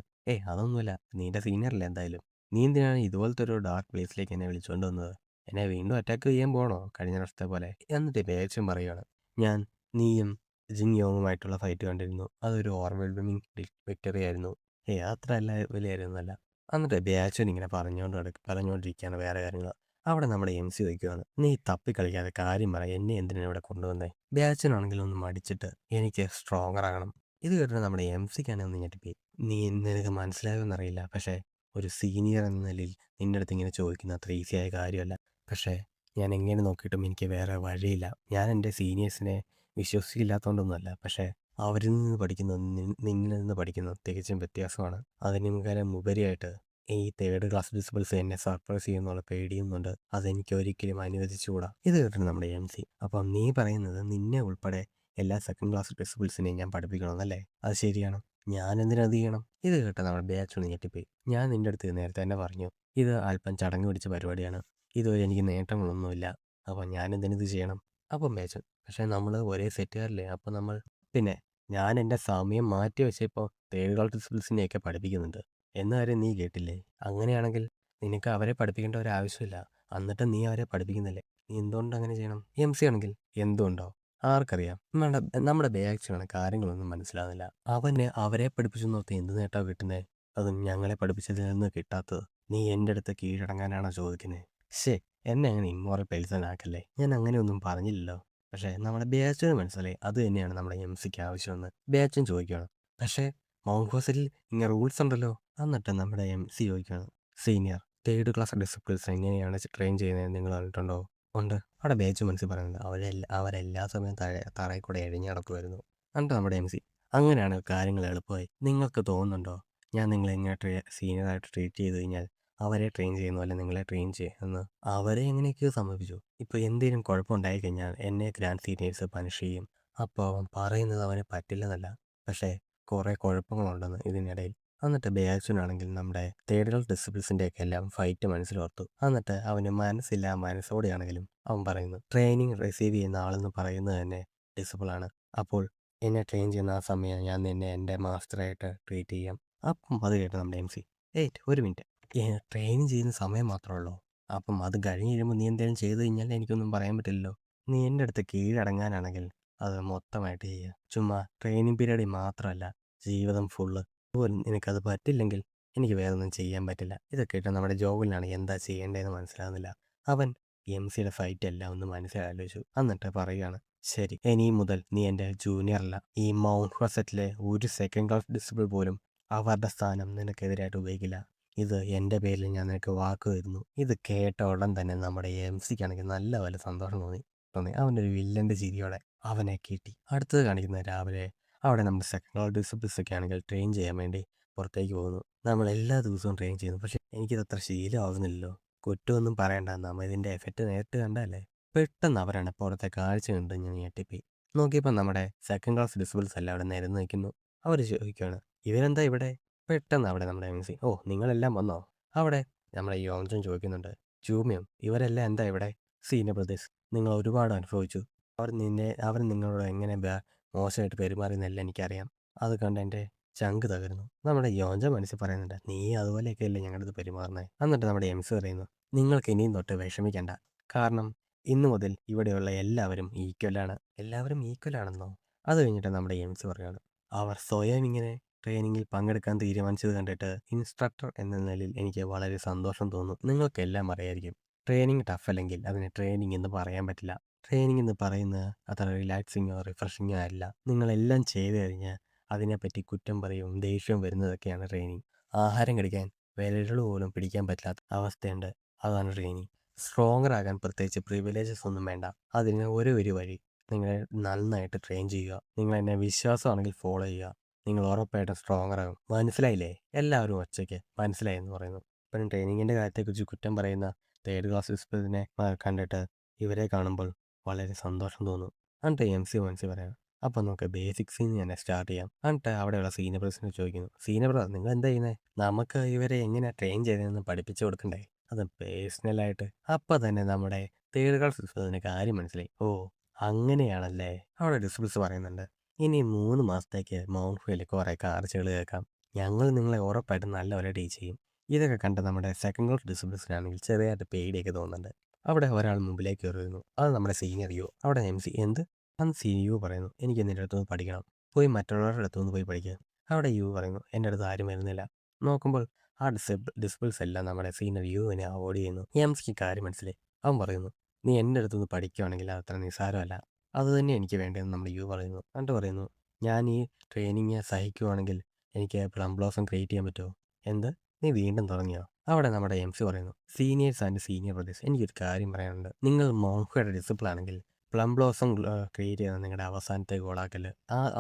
അതൊന്നുമില്ല, നിന്റെ സീനിയറല്ലേ എന്തായാലും. നീ എന്തിനാണ് ഇതുപോലത്തെ ഒരു ഡാർക്ക് പ്ലേസിലേക്ക് എന്നെ വിളിച്ചുകൊണ്ട് വന്നത്? എന്നെ വീണ്ടും അറ്റാക്ക് ചെയ്യാൻ പോകണോ കഴിഞ്ഞ വർഷത്തെ പോലെ? എന്നിട്ട് ബേയാച്ചുൻ പറയുകയാണ്, ഞാൻ നീയും ജിൻ യോങ്ങുമായിട്ടുള്ള ഫൈറ്റ് കണ്ടിരുന്നു. അതൊരു ഓവർവെൽമിംഗ് വിക്ടറി ആയിരുന്നു. അത്ര അല്ല വലിയായിരുന്നല്ല. എന്നിട്ട് ബേയാച്ചുൻ ഇങ്ങനെ പറഞ്ഞുകൊണ്ടിരിക്കുകയാണ് വേറെ കാര്യങ്ങൾ. അവിടെ നമ്മുടെ എംസി ചോദിക്കുകയാണ്, നീ തപ്പി കളിക്കാതെ കാര്യം പറ, എന്നെ എന്തിനാണ് ഇവിടെ കൊണ്ടുവന്നേ? ബേയാച്ചുനാണെങ്കിലും ഒന്ന് മടിച്ചിട്ട്, എനിക്ക് സ്ട്രോങ്ങർ ആകണം. ഇത് കേട്ടിട്ട് നമ്മുടെ എംസിക്കാണെങ്കിൽ ഒന്ന് ഞെട്ടിപ്പോയി. നിനക്ക് മനസ്സിലാകുമെന്നറിയില്ല, പക്ഷേ ഒരു സീനിയർ എന്ന നിലയിൽ നിന്റെ അടുത്ത് ഇങ്ങനെ ചോദിക്കുന്ന അത്ര ഈസിയായ കാര്യമല്ല. പക്ഷേ ഞാൻ എങ്ങനെ നോക്കിയിട്ടും എനിക്ക് വേറെ വഴിയില്ല. ഞാൻ എൻ്റെ സീനിയേഴ്സിനെ വിശ്വസിക്കില്ലാത്തതുകൊണ്ടൊന്നുമല്ല, പക്ഷേ അവരിൽ നിന്ന് പഠിക്കുന്നത് നിന്നിൽ നിന്ന് പഠിക്കുന്നത് തികച്ചും വ്യത്യാസമാണ്. അതിനേക്കാളും ഉപരിയായിട്ട് ഈ തേർഡ് ക്ലാസ് ഡിസിപ്പിൾസ് എന്നെ സർപ്രൈസ് ചെയ്യുന്നുള്ള പേടിയുന്നുണ്ട്. അതെനിക്ക് ഒരിക്കലും അനുവദിച്ചുകൂടാ. ഇത് കേട്ടിട്ട് നമ്മുടെ എംസി, അപ്പം നീ പറയുന്നത് നിന്നെ ഉൾപ്പെടെ എല്ലാ സെക്കൻഡ് ക്ലാസ് ഡിസിപ്പിൾസിനെയും ഞാൻ പഠിപ്പിക്കണമെന്നല്ലേ? അത് ശരിയാണ്. ഞാൻ എന്തിനത് ചെയ്യണം? ഇത് കേട്ട നമ്മുടെ ബേയാച്ചുൻ ഞെട്ടിപ്പോയി. ഞാൻ നിന്റെ അടുത്ത് നേരത്തെ തന്നെ പറഞ്ഞു, ഇത് അല്പം ചടങ്ങ് പിടിച്ച പരിപാടിയാണ്. ഇതുവരെ എനിക്ക് നേട്ടങ്ങളൊന്നുമില്ല. അപ്പം ഞാൻ എന്തിനിത് ചെയ്യണം? അപ്പം ബേയാച്ചുൻ, പക്ഷേ നമ്മൾ ഒരേ സെറ്റുകാരല്ലേ? അപ്പം പിന്നെ ഞാൻ എൻ്റെ സമയം മാറ്റി വെച്ചപ്പോൾ തേർഡ് ക്ലാസ് ഡിസിപ്പിൾസിനെയൊക്കെ പഠിപ്പിക്കുന്നുണ്ട് എന്ന കാര്യം നീ കേട്ടില്ലേ? അങ്ങനെയാണെങ്കിൽ നിനക്ക് അവരെ പഠിപ്പിക്കേണ്ട ഒരു ആവശ്യമില്ല. എന്നിട്ട് നീ അവരെ പഠിപ്പിക്കുന്നില്ലേ? നീ എന്തുകൊണ്ട് അങ്ങനെ ചെയ്യണം? എംസി ആണെങ്കിൽ എന്തുകൊണ്ടോ? ആർക്കറിയാം? നമ്മുടെ ബാച്ചിലാണ് കാര്യങ്ങളൊന്നും മനസ്സിലാവുന്നില്ല. അവന് അവരെ പഠിപ്പിച്ചെന്നോർത്ത് എന്ത് നേട്ടാ കിട്ടുന്നേ? അതും ഞങ്ങളെ പഠിപ്പിച്ചതിൽ നിന്ന് കിട്ടാത്തത്. നീ എൻ്റെ അടുത്ത് കീഴടങ്ങാനാണോ ചോദിക്കുന്നേ? ശ്ശേ! എന്നെ അങ്ങനെ ഇമ്മോറൽ പേഴ്സൺ ആക്കല്ലേ. ഞാൻ അങ്ങനെയൊന്നും പറഞ്ഞില്ലല്ലോ. പക്ഷേ നമ്മുടെ ബാച്ചിന് മനസ്സിലായി അത് തന്നെയാണ് നമ്മുടെ എംസിക്ക് ആവശ്യമെന്ന്. ബാച്ചും ചോദിക്കുകയാണ്. പക്ഷേ മൗണ്ട് ഹോസ്പിറ്റലിൽ ഇങ്ങനെ റൂൾസ് ഉണ്ടല്ലോ. എന്നിട്ട് നമ്മുടെ എംസി ചോദിക്കുകയാണ്. സീനിയർ, തേർഡ് ക്ലാസ് ഡിസിപ്ലിൻസ് എങ്ങനെയാണ് ട്രെയിൻ ചെയ്യുന്നതെന്ന് നിങ്ങൾ കണ്ടിട്ടുണ്ടോ? ഉണ്ട്. അവിടെ ബാച്ച് മനസ്സിൽ പറയുന്നത് അവരെല്ലാ സമയവും തറയിൽ കൂടെ എഴഞ്ഞ് നടക്കുമായിരുന്നു. എന്നിട്ട് നമ്മുടെ എംസി, അങ്ങനെയാണ് കാര്യങ്ങൾ എളുപ്പമായി. നിങ്ങൾക്ക് തോന്നുന്നുണ്ടോ ഞാൻ നിങ്ങളെ എങ്ങനെ സീനിയറായിട്ട് ട്രീറ്റ് ചെയ്ത് കഴിഞ്ഞാൽ അവരെ ട്രെയിൻ ചെയ്യുന്ന പോലെ നിങ്ങളെ ട്രെയിൻ എന്ന്? അവരെ എങ്ങനെയൊക്കെയോ സമ്മതിപ്പിച്ചു. ഇപ്പോൾ എന്തെങ്കിലും കുഴപ്പമുണ്ടായി കഴിഞ്ഞാൽ എന്നെ ഗ്രാൻഡ് സീനിയേഴ്സ് പണിഷ് ചെയ്യും. അപ്പോൾ അവൻ പറയുന്നത് അവന് പറ്റില്ലെന്നല്ല, പക്ഷേ കുറേ കുഴപ്പങ്ങളുണ്ടെന്ന് ഇതിനിടയിൽ. എന്നിട്ട് ബേയാച്ചനാണെങ്കിൽ നമ്മുടെ തേർഡ് ക്ലാസ് ഡിസിപ്ലിൻസിൻ്റെ ഒക്കെ എല്ലാം ഫൈറ്റ് മനസ്സിലോർത്തു. എന്നിട്ട് അവന് മനസ്സില്ല മനസ്സോടെയാണെങ്കിലും അവൻ പറയുന്നു, ട്രെയിനിങ് റിസീവ് ചെയ്യുന്ന ആളെന്ന് പറയുന്നത് തന്നെ ഡിസിപ്പിളാണ്. അപ്പോൾ എന്നെ ട്രെയിൻ ചെയ്യുന്ന ആ സമയം ഞാൻ നിന്നെ എൻ്റെ മാസ്റ്ററായിട്ട് ട്രീറ്റ് ചെയ്യാം. അപ്പം അത് കേട്ട് നമ്മുടെ എംസി, ഒരു മിനിറ്റ്, ട്രെയിനിങ് ചെയ്യുന്ന സമയം മാത്രമേ ഉള്ളൂ. അപ്പം അത് കഴിഞ്ഞ് കഴിയുമ്പോൾ നീ എന്തെങ്കിലും ചെയ്ത് കഴിഞ്ഞാൽ എനിക്കൊന്നും പറയാൻ പറ്റില്ലല്ലോ. നീ എൻ്റെ അടുത്ത് കീഴടങ്ങാനാണെങ്കിൽ അത് മൊത്തമായിട്ട് ചെയ്യുക. ചുമ്മാ ട്രെയിനിങ് പീരീഡിൽ മാത്രമല്ല, ജീവിതം ഫുള്ള്. അതുപോലെ നിനക്കത് പറ്റില്ലെങ്കിൽ എനിക്ക് വേറെ ഒന്നും ചെയ്യാൻ പറ്റില്ല. ഇതൊക്കെ കേട്ട് നമ്മുടെ ജോബിലാണ് എന്താ ചെയ്യേണ്ടതെന്ന് മനസ്സിലാകുന്നില്ല. അവൻ എംസിയുടെ ഫൈറ്റ് എല്ലാം ഒന്ന് മനസ്സിലാലോചിച്ചു. എന്നിട്ട് പറയുകയാണ്, ശരി, ഇനി മുതൽ നീ എൻ്റെ ജൂനിയർ അല്ല. ഈ മൗണ്ട് ഹൊസറ്റിലെ ഒരു സെക്കൻഡ് ക്ലാസ് ഡിസിപ്പിൾ പോലും അവരുടെ സ്ഥാനം നിനക്കെതിരായിട്ട് ഉപയോഗിക്കില്ല. ഇത് എൻ്റെ പേരിൽ ഞാൻ നിനക്ക് വാക്ക് തരുന്നു. ഇത് കേട്ട ഉടൻ തന്നെ നമ്മുടെ എംസിക്കാണെങ്കിൽ നല്ല പോലെ സന്തോഷം തോന്നി. അവൻ്റെ ഒരു വില്ലൻ്റെ ചിരിയോടെ അവനെ കിട്ടി. അടുത്തത് കാണിക്കുന്നത് രാവിലെ അവിടെ നമ്മുടെ സെക്കൻഡ് ക്ലാസ് ഡിസിപ്പിൾസ് ഒക്കെ ആണെങ്കിൽ ട്രെയിൻ ചെയ്യാൻ വേണ്ടി പുറത്തേക്ക് പോകുന്നു. നമ്മൾ എല്ലാ ദിവസവും ട്രെയിൻ ചെയ്യുന്നു. പക്ഷേ എനിക്കിതത്ര ശീലമാവുന്നില്ലല്ലോ. കുറ്റമൊന്നും പറയണ്ട, നമ്മൾ ഇതിൻ്റെ എഫക്റ്റ് നേരിട്ട് കണ്ടല്ലേ. പെട്ടെന്ന് അവരാണ് പുറത്തെ കാഴ്ച കണ്ട് ഞാൻ ഞെട്ടിപ്പോയി. നോക്കിയപ്പോൾ നമ്മുടെ സെക്കൻഡ് ക്ലാസ് ഡിസിപ്പിൾസ് എല്ലാം അവിടെ നിരന്ന് നിൽക്കുന്നു. അവർ ചോദിക്കുകയാണ്, ഇവരെന്താ ഇവിടെ? പെട്ടെന്ന് അവിടെ നമ്മുടെ എംസി, ഓ നിങ്ങളെല്ലാം വന്നോ? അവിടെ നമ്മുടെ യോങ്ജൻ ചോദിക്കുന്നുണ്ട്, ജൂമിയും ഇവരെല്ലാം എന്താ ഇവിടെ? സീനിയർ ബ്രദേഴ്സ്, നിങ്ങൾ ഒരുപാട് അനുഭവിച്ചു. അവർ നിങ്ങളോട് എങ്ങനെ മോശമായിട്ട് പെരുമാറിയെന്നെല്ലാം എനിക്കറിയാം. അത് കണ്ട് എൻ്റെ ചങ്ക് തകരുന്നു. നമ്മുടെ യോഞ്ച മനസ്സിൽ പറയുന്നുണ്ട്, നീ അതുപോലെയൊക്കെയല്ലേ ഞങ്ങളുടെ അടുത്ത് പെരുമാറുന്നത്. എന്നിട്ട് നമ്മുടെ എംസി പറയുന്നു, നിങ്ങൾക്ക് ഇനിയും തൊട്ട് വിഷമിക്കണ്ട. കാരണം ഇന്നു മുതൽ ഇവിടെയുള്ള എല്ലാവരും ഈക്വലാണ്. എല്ലാവരും ഈക്വലാണെന്നോ? അത് കഴിഞ്ഞിട്ട് നമ്മുടെ എംസി പറയുകയാണ്, അവർ സ്വയം ഇങ്ങനെ ട്രെയിനിങ്ങിൽ പങ്കെടുക്കാൻ തീരുമാനിച്ചത് കണ്ടിട്ട് ഇൻസ്ട്രക്ടർ എന്ന നിലയിൽ എനിക്ക് വളരെ സന്തോഷം തോന്നുന്നു. നിങ്ങൾക്കെല്ലാം അറിയായിരിക്കും, ട്രെയിനിങ് ടഫ് അല്ലെങ്കിൽ അതിന് ട്രെയിനിങ് എന്ന് പറയാൻ പറ്റില്ല. ട്രെയിനിങ് എന്ന് പറയുന്നത് അത്ര റിലാക്സിങ്ങോ റിഫ്രഷിങ്ങോ അല്ല. നിങ്ങളെല്ലാം ചെയ്ത് കഴിഞ്ഞ് അതിനെപ്പറ്റി കുറ്റം പറയും ദേഷ്യവും വരുന്നതൊക്കെയാണ് ട്രെയിനിങ്. ആഹാരം കഴിക്കാൻ വിരൽ പോലും പിടിക്കാൻ പറ്റാത്ത അവസ്ഥയുണ്ട്. അതാണ് ട്രെയിനിങ്. സ്ട്രോങ്ങർ ആകാൻ പ്രത്യേകിച്ച് പ്രിവിലേജസ് ഒന്നും വേണ്ട. അതിന് ഒരു വഴി, നിങ്ങളെ നന്നായിട്ട് ട്രെയിൻ ചെയ്യുക. നിങ്ങളെന്നെ വിശ്വാസമാണെങ്കിൽ ഫോളോ ചെയ്യുക. നിങ്ങൾ ഉറപ്പായിട്ടും സ്ട്രോങ്ങർ ആകും. മനസ്സിലായില്ലേ? എല്ലാവരും ഒച്ചയ്ക്ക് മനസ്സിലായി എന്ന് പറയുന്നു. ഇപ്പോഴും ട്രെയിനിങ്ങിൻ്റെ കാര്യത്തെക്കുറിച്ച് കുറ്റം പറയുന്ന തേർഡ് ക്ലാസ് വിസ്പേഴ്സിനെ കണ്ടിട്ട് ഇവരെ കാണുമ്പോൾ വളരെ സന്തോഷം തോന്നും. എന്നിട്ട് എംസി മനസ്സിൽ പറയാം, അപ്പം നമുക്ക് ബേസിക്സിൽ നിന്ന് തന്നെ സ്റ്റാർട്ട് ചെയ്യാം. എന്നിട്ട് അവിടെയുള്ള സീനിയർ ബ്രദർസിനെ ചോദിക്കുന്നു, സീനിയർ ബ്രദർ നിങ്ങൾ എന്താ ചെയ്യുന്നത്? നമുക്ക് ഇവരെ എങ്ങനെയാണ് ട്രെയിൻ ചെയ്തതെന്ന് പഠിപ്പിച്ചു കൊടുക്കണ്ടേ? അത് പേഴ്സണലായിട്ട്. അപ്പം തന്നെ നമ്മുടെ തേർഡ് ക്ലാസ് വിസ്പേഴ്സിന് കാര്യം മനസ്സിലായി. ഓ അങ്ങനെയാണല്ലേ. അവിടെ ഡിസ്പ്ലിസ് പറയുന്നുണ്ട്, ഇനി 3 മാസത്തേക്ക് മൗണ്ട് ഹുയിൽ കുറേ കാർച്ചകൾ കേൾക്കാം. ഞങ്ങൾ നിങ്ങളെ ഉറപ്പായിട്ടും നല്ലപോലെ ടീച്ച് ചെയ്യും. ഇതൊക്കെ കണ്ട് നമ്മുടെ സെക്കൻഡ് ക്ലാസ് ഡിസിപ്ലിൻസിനാണെങ്കിൽ ചെറിയതായിട്ട് പേടിയൊക്കെ തോന്നുന്നുണ്ട്. അവിടെ ഒരാൾ മുമ്പിലേക്ക് കയറി വരുന്നു. അത് നമ്മുടെ സീനിയർ യു. അവിടെ എംസി, എന്ത്? അന്ന് സീനിയർ യു പറയുന്നു, എനിക്ക് നിൻ്റെ അടുത്തുനിന്ന് പഠിക്കണം. പോയി മറ്റുള്ളവരുടെ അടുത്തുനിന്ന് പോയി പഠിക്കുക. അവിടെ യു പറയുന്നു, എൻ്റെ അടുത്ത് ആരും വരുന്നില്ല. നോക്കുമ്പോൾ ആ ഡിസിപ്പിൾസ് എല്ലാം നമ്മുടെ സീനിയർ യുവിനെ അവോയ്ഡ് ചെയ്യുന്നു. എംസിക്ക് കാര്യം മനസ്സിലായി. അവൻ പറയുന്നു, നീ എൻ്റെ അടുത്തുനിന്ന് പഠിക്കുകയാണെങ്കിൽ അത് അത്ര നിസ്സാരമല്ല. അത് തന്നെ എനിക്ക് വേണ്ടതെന്ന് നമ്മുടെ യു പറയുന്നു. എന്നിട്ട് പറയുന്നു, ഞാൻ ഈ ട്രെയിനിങ് സഹിക്കുവാണെങ്കിൽ എനിക്ക് പ്ലം ബ്ലോസം ക്രിയേറ്റ് ചെയ്യാൻ പറ്റുമോ? എന്ത്? നീ വീണ്ടും തുടങ്ങിയോ? അവിടെ നമ്മുടെ എംസി പറയുന്നു, സീനിയേഴ്സ് ആൻഡ് സീനിയർ ബ്രദേഴ്സ്, എനിക്കൊരു കാര്യം പറയാനുണ്ട്. നിങ്ങൾ മോൺഹയുടെ ഡിസിപ്പിൾ ആണെങ്കിൽ പ്ലം ബ്ലോസം ക്രിയേറ്റ് ചെയ്യുന്ന നിങ്ങളുടെ അവസാനത്തെ ഗോളാക്കൽ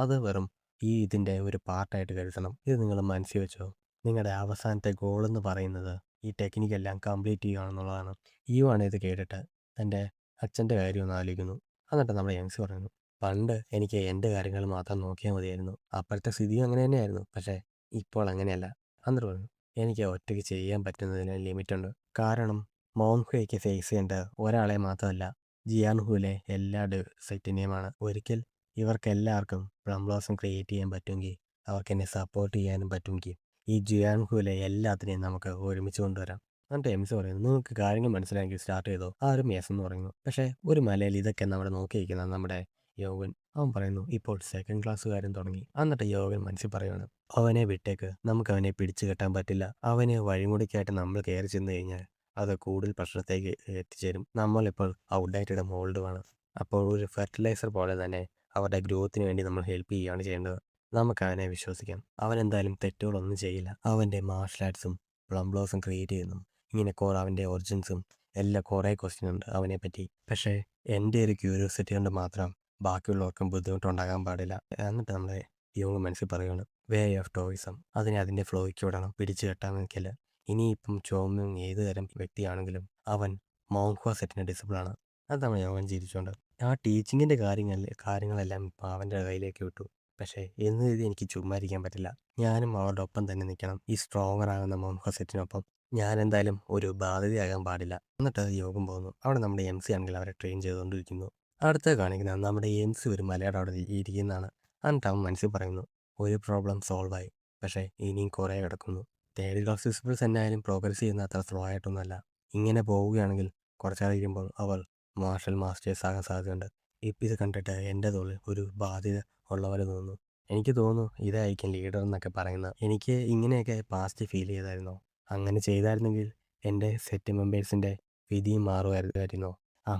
അത് വെറും ഇതിൻ്റെ ഒരു പാർട്ടായിട്ട് കരുതണം. ഇത് നിങ്ങൾ മനസ്സിൽ വെച്ചോ. നിങ്ങളുടെ അവസാനത്തെ ഗോൾ എന്ന് പറയുന്നത് ഈ ടെക്നിക്കെല്ലാം കംപ്ലീറ്റ് ചെയ്യുകയാണെന്നുള്ളതാണ്. യു ആണ് ഇത് കേട്ടിട്ട് തൻ്റെ അച്ഛൻ്റെ കാര്യം ഒന്ന് ആലോചിക്കുന്നു. എന്നിട്ട് നമ്മുടെ എംസി പറയുന്നു, പണ്ട് എനിക്ക് എൻ്റെ കാര്യങ്ങൾ മാത്രം നോക്കിയാൽ മതിയായിരുന്നു. അപ്പോഴത്തെ സ്ഥിതിയും അങ്ങനെ തന്നെയായിരുന്നു. പക്ഷേ ഇപ്പോൾ അങ്ങനെയല്ല. എന്നിട്ട് പറഞ്ഞു, എനിക്ക് ഒറ്റയ്ക്ക് ചെയ്യാൻ പറ്റുന്നതിന് ലിമിറ്റുണ്ട്. കാരണം മൗൺഹുയ്ക്ക് ഫേസ് ചെയ്യേണ്ട ഒരാളെ മാത്രമല്ല, ജിയാൻഹുവിലെ എല്ലാ സെറ്റിനെയുമാണ്. ഒരിക്കൽ ഇവർക്കെല്ലാവർക്കും പ്ലംബ്ലോസം ക്രിയേറ്റ് ചെയ്യാൻ പറ്റുമെങ്കിൽ അവർക്ക് എന്നെ സപ്പോർട്ട് ചെയ്യാനും പറ്റുമെങ്കിൽ ഈ ജിയാൻഹുവിലെ എല്ലാത്തിനെയും നമുക്ക് ഒരുമിച്ച് കൊണ്ടുവരാം. എന്നിട്ട് എംസി പറയുന്നു, നിങ്ങൾക്ക് കാര്യങ്ങൾ മനസ്സിലായെങ്കിൽ സ്റ്റാർട്ട് ചെയ്തോ. ആരും യെസ് എന്ന് പറയുന്നു. പക്ഷേ ഒരു മലയിൽ ഇതൊക്കെ നമ്മുടെ നോക്കിയിരിക്കുന്ന നമ്മുടെ യോഗൻ. അവൻ പറയുന്നു, ഇപ്പോൾ സെക്കൻഡ് ക്ലാസ്സുകാരൻ തുടങ്ങി. എന്നിട്ട് യോഗൻ മനസ്സിൽ പറയുവാണ്, അവനെ വിട്ടേക്ക്, നമുക്ക് അവനെ പിടിച്ചു കെട്ടാൻ പറ്റില്ല. അവന് വഴിമുടക്കായിട്ട് നമ്മൾ കയറി ചെന്ന് കഴിഞ്ഞാൽ അത് കൂടുതൽ പ്രശ്നത്തേക്ക് എത്തിച്ചേരും. നമ്മളിപ്പോൾ ഔട്ട്ഡേറ്റഡ് മോൾഡുമാണ്. അപ്പോൾ ഒരു ഫെർട്ടിലൈസർ പോലെ തന്നെ അവരുടെ ഗ്രോത്തിന് വേണ്ടി നമ്മൾ ഹെൽപ്പ് ചെയ്യുകയാണ് ചെയ്യേണ്ടത്. നമുക്ക് അവനെ വിശ്വസിക്കാം. അവൻ എന്തായാലും തെറ്റുകളൊന്നും ചെയ്യില്ല. അവൻ്റെ മാർഷൽ ആർട്സും പ്ലം ബ്ലോസം ക്രിയേറ്റ് ചെയ്യുന്നു. ഇങ്ങനെ അവൻ്റെ ഒറിജിൻസും എല്ലാം കുറേ ക്വസ്റ്റ്യൻ ഉണ്ട് അവനെ പറ്റി. പക്ഷേ എൻ്റെ ഒരു ക്യൂരിയോസിറ്റി കൊണ്ട് മാത്രം ബാക്കിയുള്ളവർക്കും ബുദ്ധിമുട്ടുണ്ടാകാൻ പാടില്ല. എന്നിട്ട് നമ്മുടെ യോങ് മനസ്സിൽ പറയുകയാണ്, വേ ഓഫ് ടോയിസം, അതിനെ അതിൻ്റെ ഫ്ലോയ്ക്ക് വിടണം, പിടിച്ചു കെട്ടാൻ നിൽക്കില്ല. ഇനിയിപ്പം ചോമ്യങ് ഏത് തരം വ്യക്തിയാണെങ്കിലും അവൻ മൗണ്ട് സെറ്റിൻ്റെ ഡിസിപ്ലിനാണ്. അത് നമ്മൾ യോഗൻ ചിരിച്ചുകൊണ്ട് ആ ടീച്ചിങ്ങിൻ്റെ കാര്യങ്ങളെല്ലാം ഇപ്പം അവൻ്റെ കയ്യിലേക്ക് വിട്ടു. പക്ഷേ എന്ന് കരുതി എനിക്ക് ചുമ്മാ ഇരിക്കാൻ പറ്റില്ല. ഞാനും അവരുടെ ഒപ്പം തന്നെ നിൽക്കണം, ഈ സ്ട്രോങ്ങർ ആകുന്ന മൗണ്ട് സെറ്റിനൊപ്പം. ഞാൻ എന്തായാലും ഒരു ബാധ്യതയാകാൻ പാടില്ല. എന്നിട്ട് യോഗം പോകുന്നു. അവിടെ നമ്മുടെ MC ആണെങ്കിൽ അവരെ ട്രെയിൻ ചെയ്തുകൊണ്ടിരിക്കുന്നു. അടുത്ത കാണിക്കുന്നത് നമ്മുടെ MC ഒരു മലയുടെ അവിടെ ഇരിക്കുന്നതാണ്. എന്നിട്ട് അവൻ മനസ്സിൽ പറയുന്നു, ഒരു പ്രോബ്ലം സോൾവ് ആയി, പക്ഷേ ഇനിയും കുറേ കിടക്കുന്നു. തേർഡ് ക്ലാസ് പ്രിൻസിപ്പൾസ് എന്നായാലും പ്രോഗ്രസ് ചെയ്യുന്ന അത്ര സ്ലോ ആയിട്ടൊന്നുമല്ല. ഇങ്ങനെ പോവുകയാണെങ്കിൽ കുറച്ചാൾ കഴിയുമ്പോൾ അവർ മാർഷൽ മാസ്റ്റേഴ്സ് ആകാൻ സാധ്യതയുണ്ട്. ഇപ്പം ഇത് കണ്ടിട്ട് എൻ്റെ തോളിൽ ഒരു ബാധ്യത ഉള്ള പോലെ തോന്നുന്നു. എനിക്ക് തോന്നുന്നു ഇതായിരിക്കും ലീഡർ എന്നൊക്കെ പറയുന്നത്. എനിക്ക് ഇങ്ങനെയൊക്കെ പാസ്റ്റ് ഫീൽ ചെയ്തായിരുന്നോ? അങ്ങനെ ചെയ്തായിരുന്നെങ്കിൽ എൻ്റെ സെറ്റ് മെമ്പേഴ്സിൻ്റെ വിധിയും മാറുമായിരുന്നോ?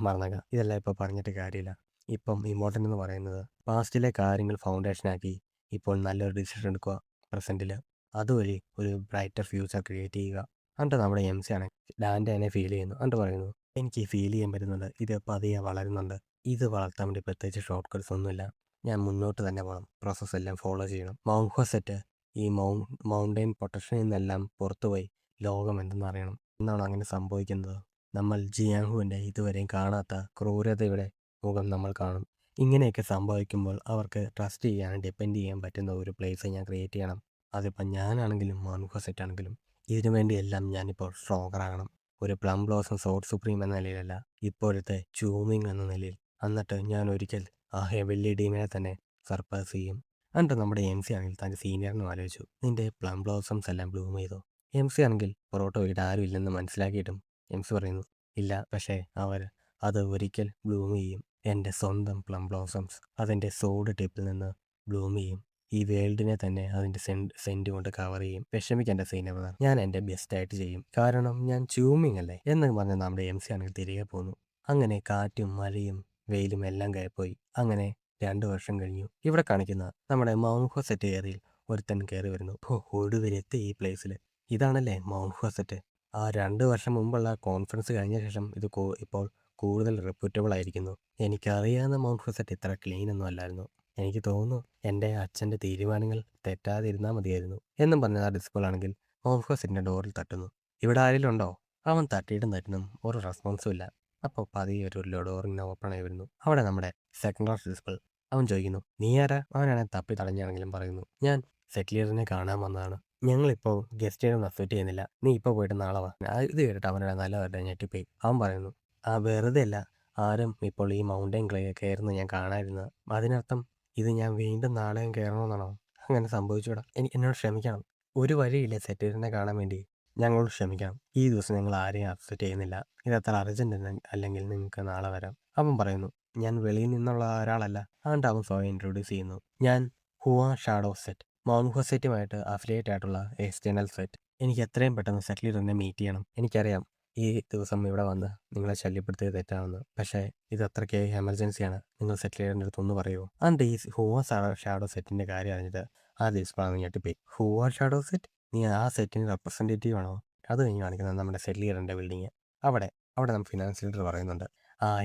മറന്നേക്കാം. ഇതെല്ലാം ഇപ്പോൾ പറഞ്ഞിട്ട് കാര്യമില്ല. ഇപ്പം ഇമ്പോർട്ടൻ്റ് എന്ന് പറയുന്നത് പാസ്റ്റിലെ കാര്യങ്ങൾ ഫൗണ്ടേഷനാക്കി ഇപ്പോൾ നല്ലൊരു ഡിസിഷൻ എടുക്കുക പ്രസൻറ്റിൽ. അതുവഴി ഒരു ബ്രൈറ്റർ ഫ്യൂച്ചർ ക്രിയേറ്റ് ചെയ്യുക. എന്നിട്ട് നമ്മുടെ MC ആണ് ഡാൻ്റെ തന്നെ ഫീൽ ചെയ്യുന്നു. എന്നിട്ട് പറയുന്നു, എനിക്ക് ഫീൽ ചെയ്യാൻ പറ്റുന്നുണ്ട്, ഇത് പതിയെ വളരുന്നുണ്ട്. ഇത് വളർത്താൻ വേണ്ടി പ്രത്യേകിച്ച് ഷോർട്ട് കട്ട്സ് ഒന്നുമില്ല. ഞാൻ മുന്നോട്ട് തന്നെ പോകണം, പ്രോസസ്സ് എല്ലാം ഫോളോ ചെയ്യണം. മൗണ്ട് സെറ്റ് ഈ മൗണ്ടൈൻ പ്രൊട്ടക്ഷനിൽ നിന്നെല്ലാം പുറത്തുപോയി ലോകം എന്തെന്നറിയണം. എന്നാണ് അങ്ങനെ സംഭവിക്കുന്നത്. നമ്മൾ ജിയാങ്ഹുവിൻ്റെ ഇതുവരെയും കാണാത്ത ക്രൂരതയുടെ മുഖം നമ്മൾ കാണും. ഇങ്ങനെയൊക്കെ സംഭവിക്കുമ്പോൾ അവർക്ക് ട്രസ്റ്റ് ചെയ്യാനും ഡിപ്പെൻഡ് ചെയ്യാൻ പറ്റുന്ന ഒരു പ്ലേസ് ഞാൻ ക്രിയേറ്റ് ചെയ്യണം. അതിപ്പം ഞാനാണെങ്കിലും മൗണ്ട് സെറ്റ് ആണെങ്കിലും ഇതിനു വേണ്ടിയെല്ലാം ഞാനിപ്പോൾ സ്ട്രോങ്ങർ ആകണം. ഒരു പ്ലം ബ്ലോസം സോഡ് സുപ്രീം എന്ന നിലയിലല്ല, ഇപ്പോഴത്തെ ചൂമിങ് എന്ന നിലയിൽ. എന്നിട്ട് ഞാൻ ഒരിക്കൽ ആ ഹെവൻലി ഡീമിനെ തന്നെ സർപ്പാസ് ചെയ്യും. എന്നിട്ട് നമ്മുടെ MC ആണെങ്കിൽ തൻ്റെ സീനിയറിനും ആലോചിച്ചു, നിന്റെ പ്ലം ബ്ലോസംസ് എല്ലാം ബ്ലൂം ചെയ്തോ? MC ആണെങ്കിൽ പുറോട്ട് പോയിട്ട് ആരും ഇല്ലെന്ന് മനസ്സിലാക്കിയിട്ടും MC പറയുന്നു, ഇല്ല, പക്ഷേ അത് ഒരിക്കൽ ബ്ലൂം ചെയ്യും. എൻ്റെ സ്വന്തം പ്ലം ബ്ലോസംസ് അതിൻ്റെ സോഡ് ടിപ്പിൽ നിന്ന് ബ്ലൂം ചെയ്യും. ഈ വേൾഡിനെ തന്നെ അതിൻ്റെ സെൻറ്റ് കൊണ്ട് കവർ ചെയ്യും. വിഷമിക്കേണ്ട സീനിയർ ബ്രദർ, ഞാൻ എൻ്റെ ബെസ്റ്റായിട്ട് ചെയ്യും, കാരണം ഞാൻ ചൂമിങ് അല്ലേ എന്ന് പറഞ്ഞ് നമ്മുടെ MC ആണെങ്കിൽ തിരികെ പോന്നു. അങ്ങനെ കാറ്റും മഴയും വെയിലും എല്ലാം പോയി. അങ്ങനെ 2 വർഷം കഴിഞ്ഞു. ഇവിടെ കാണിക്കുന്ന നമ്മുടെ മൗണ്ട് സെറ്റ് ഏരിയയിൽ ഒരുത്തൻ കയറി വരുന്നു. ഒടുവിലെത്തി ഈ പ്ലേസിൽ. ഇതാണല്ലേ മൗണ്ട് സെറ്റ്. ആ 2 വർഷം മുമ്പുള്ള കോൺഫറൻസ് കഴിഞ്ഞ ശേഷം ഇത് ഇപ്പോൾ കൂടുതൽ റെപ്യൂട്ടബിൾ ആയിരിക്കുന്നു. എനിക്കറിയാവുന്ന മൗണ്ട് സെറ്റ് ഇത്ര ക്ലീൻ ഒന്നും അല്ലായിരുന്നു. എനിക്ക് തോന്നുന്നു എൻ്റെ അച്ഛൻ്റെ തീരുമാനങ്ങൾ തെറ്റാതിരുന്നാൽ മതിയായിരുന്നു എന്നും പറഞ്ഞ ആ ഡിസ്പോൾ ആണെങ്കിൽ മൗണ്ട് സെറ്റിൻ്റെ ഡോറിൽ തട്ടുന്നു. ഇവിടെ ആരെങ്കിലും ഉണ്ടോ? അവൻ തട്ടിയിട്ടും ഒരു റെസ്പോൺസും ഇല്ല. അപ്പോൾ പതിയെ ഒരു ഡോറിങ്ങനെ ഓപ്പൺ ആയി വരുന്നു. അവിടെ നമ്മുടെ സെക്കൻഡ് ക്ലാസ് ഡിസ്പിൾ. അവൻ ചോദിക്കുന്നു, നീ ആരാ? അവനാണെങ്കിൽ തപ്പി തടഞ്ഞാണെങ്കിലും പറയുന്നു, ഞാൻ സെറ്റ്ലിയറിനെ കാണാൻ വന്നതാണ്. ഞങ്ങളിപ്പോൾ ഗസ്റ്റിനൊന്നും അക്സെപ്റ്റ് ചെയ്യുന്നില്ല. നീ ഇപ്പോൾ പോയിട്ട് നാളെ വാ. ഇത് കേട്ടിട്ട് അവരുടെ നല്ലവരുടെ ഞെട്ടിപ്പോയി. അവൻ പറയുന്നു, വെറുതെ അല്ല, ആരും ഇപ്പോൾ ഈ മൗണ്ടൻ കയറുന്നത് ഞാൻ കാണാതിരുന്നത്. അതിനർത്ഥം ഇത് ഞാൻ വീണ്ടും നാളെയും കയറണമെന്നാണോ? അങ്ങനെ സംഭവിച്ചൂടാ. എന്നോട് ക്ഷമിക്കണം. ഒരു വഴിയില്ല സെറ്റ്ലിയറിനെ കാണാൻ വേണ്ടി. ഞങ്ങളോട് ക്ഷമിക്കണം. ഈ ദിവസം ഞങ്ങൾ ആരെയും അക്സെപ്റ്റ് ചെയ്യുന്നില്ല. ഇത് അത്ര അർജൻറ്റ് അല്ലെങ്കിൽ നിങ്ങൾക്ക് നാളെ വരാം. അവൻ പറയുന്നു, ഞാൻ വെളിയിൽ നിന്നുള്ള ഒരാളല്ല. അതുകൊണ്ട് അവൻ സ്വയം ഇൻട്രൊഡ്യൂസ് ചെയ്യുന്നു. ഞാൻ ഹുവ ഷാഡോ സെറ്റ്, മൗണ്ട് സെറ്റുമായിട്ട് അഫിലിയേറ്റ് ആയിട്ടുള്ള എക്സ്റ്റേണൽ സെറ്റ്. എനിക്ക് എത്രയും പെട്ടെന്ന് സെറ്റ്ലിയറിനെ മീറ്റ് ചെയ്യണം. എനിക്കറിയാം ഈ ദിവസം ഇവിടെ വന്ന് നിങ്ങളെ ശല്യപ്പെടുത്തിയത് തെറ്റാണെന്ന്. പക്ഷേ ഇത് അത്രയ്ക്ക് എമർജൻസിയാണ്. നിങ്ങൾ സെറ്റ്ലിയറിൻ്റെ അടുത്ത് ഒന്ന് പറയുമോ? അതുകൊണ്ട് ഈ ഹുവ ഷാഡോ സെറ്റിൻ്റെ കാര്യം അറിഞ്ഞിട്ട് ആ ഡിസ്പ്ലാണ് ഞെട്ടിപ്പോയി. ഹുവ ഷാഡോ സെറ്റ്? നീ ആ സെറ്റിന് റെപ്രസെൻറ്റേറ്റീവ് ആണോ? അത് കഴിഞ്ഞ് കാണിക്കുന്നത് നമ്മുടെ സെറ്റ്ലിയറിൻ്റെ ബിൽഡിങ്. അവിടെ നമ്മുടെ ഫിനാൻസ് ലീഡർ പറയുന്നുണ്ട്,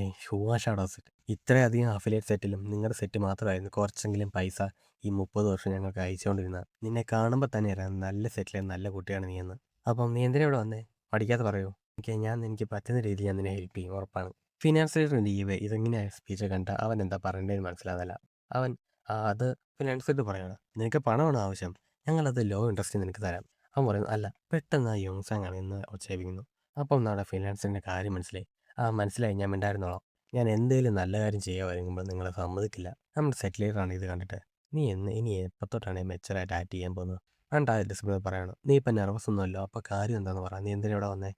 ഈ ഹുവ ഷാഡോ സെറ്റ് ഇത്രയധികം അഫിലിയേറ്റ് സെറ്റിലും നിങ്ങളുടെ സെറ്റ് മാത്രമായിരുന്നു കുറച്ചെങ്കിലും പൈസ ഈ 30 വർഷം ഞങ്ങൾക്ക് അയച്ചുകൊണ്ടിരുന്നത്. നിന്നെ കാണുമ്പോൾ തന്നെ അറിയാം നല്ല സെറ്റിലെ നല്ല കുട്ടിയാണ് നീ എന്ന്. അപ്പം നീ എന്തിനാ ഇവിടെ വന്നേ? പഠിക്കാതെ പറയൂ. എനിക്ക് പറ്റുന്ന രീതിയിൽ ഞാൻ നിന്നെ ഹെൽപ്പ് ചെയ്യും, ഉറപ്പാണ്. ഫിനാൻസ് ലീഡറിൻ്റെ ഇതെങ്ങനെ സ്പീച്ച് കണ്ട അവൻ എന്താ പറയേണ്ടതെന്ന് മനസ്സിലാകുന്നില്ല. അവൻ അത് ഫിനാൻസ് ലീഡർ പറയാണ്, നിനക്ക് പണമാണോ ആവശ്യം? ഞങ്ങളത് ലോ ഇൻട്രസ്റ്റ് നിനക്ക് തരാം. അവൻ പറയുന്നു, അല്ല. പെട്ടെന്ന് ആ യോങ്സാങ് ആണ് എന്ന് ഉച്ചരിക്കുന്നു. അപ്പം നമ്മുടെ ഫിനാൻസിൻ്റെ കാര്യം മനസ്സിലായി. മനസ്സിലായി, ഞാൻ മിണ്ടായിരുന്നോളാം. ഞാൻ എന്തെങ്കിലും നല്ല കാര്യം ചെയ്യാൻ വരുമ്പോൾ നിങ്ങളെ സമ്മതിക്കില്ല. നമ്മുടെ സെറ്റ് ലീഡറാണ് ഇത് കണ്ടിട്ട്, ഇനി എപ്പോഴത്തോട്ടാണ് മെച്ചറായിട്ട് ആക്ട് ചെയ്യാൻ പോകുന്നത്? വേണ്ട, ഡിസ്പ്ലേ പറയണം, നീ ഇപ്പം നെർവസ് ഒന്നുമല്ലോ, അപ്പോൾ കാര്യം എന്താണെന്ന് പറ, നീ എന്തിനാ ഇവിടെ വന്നേ?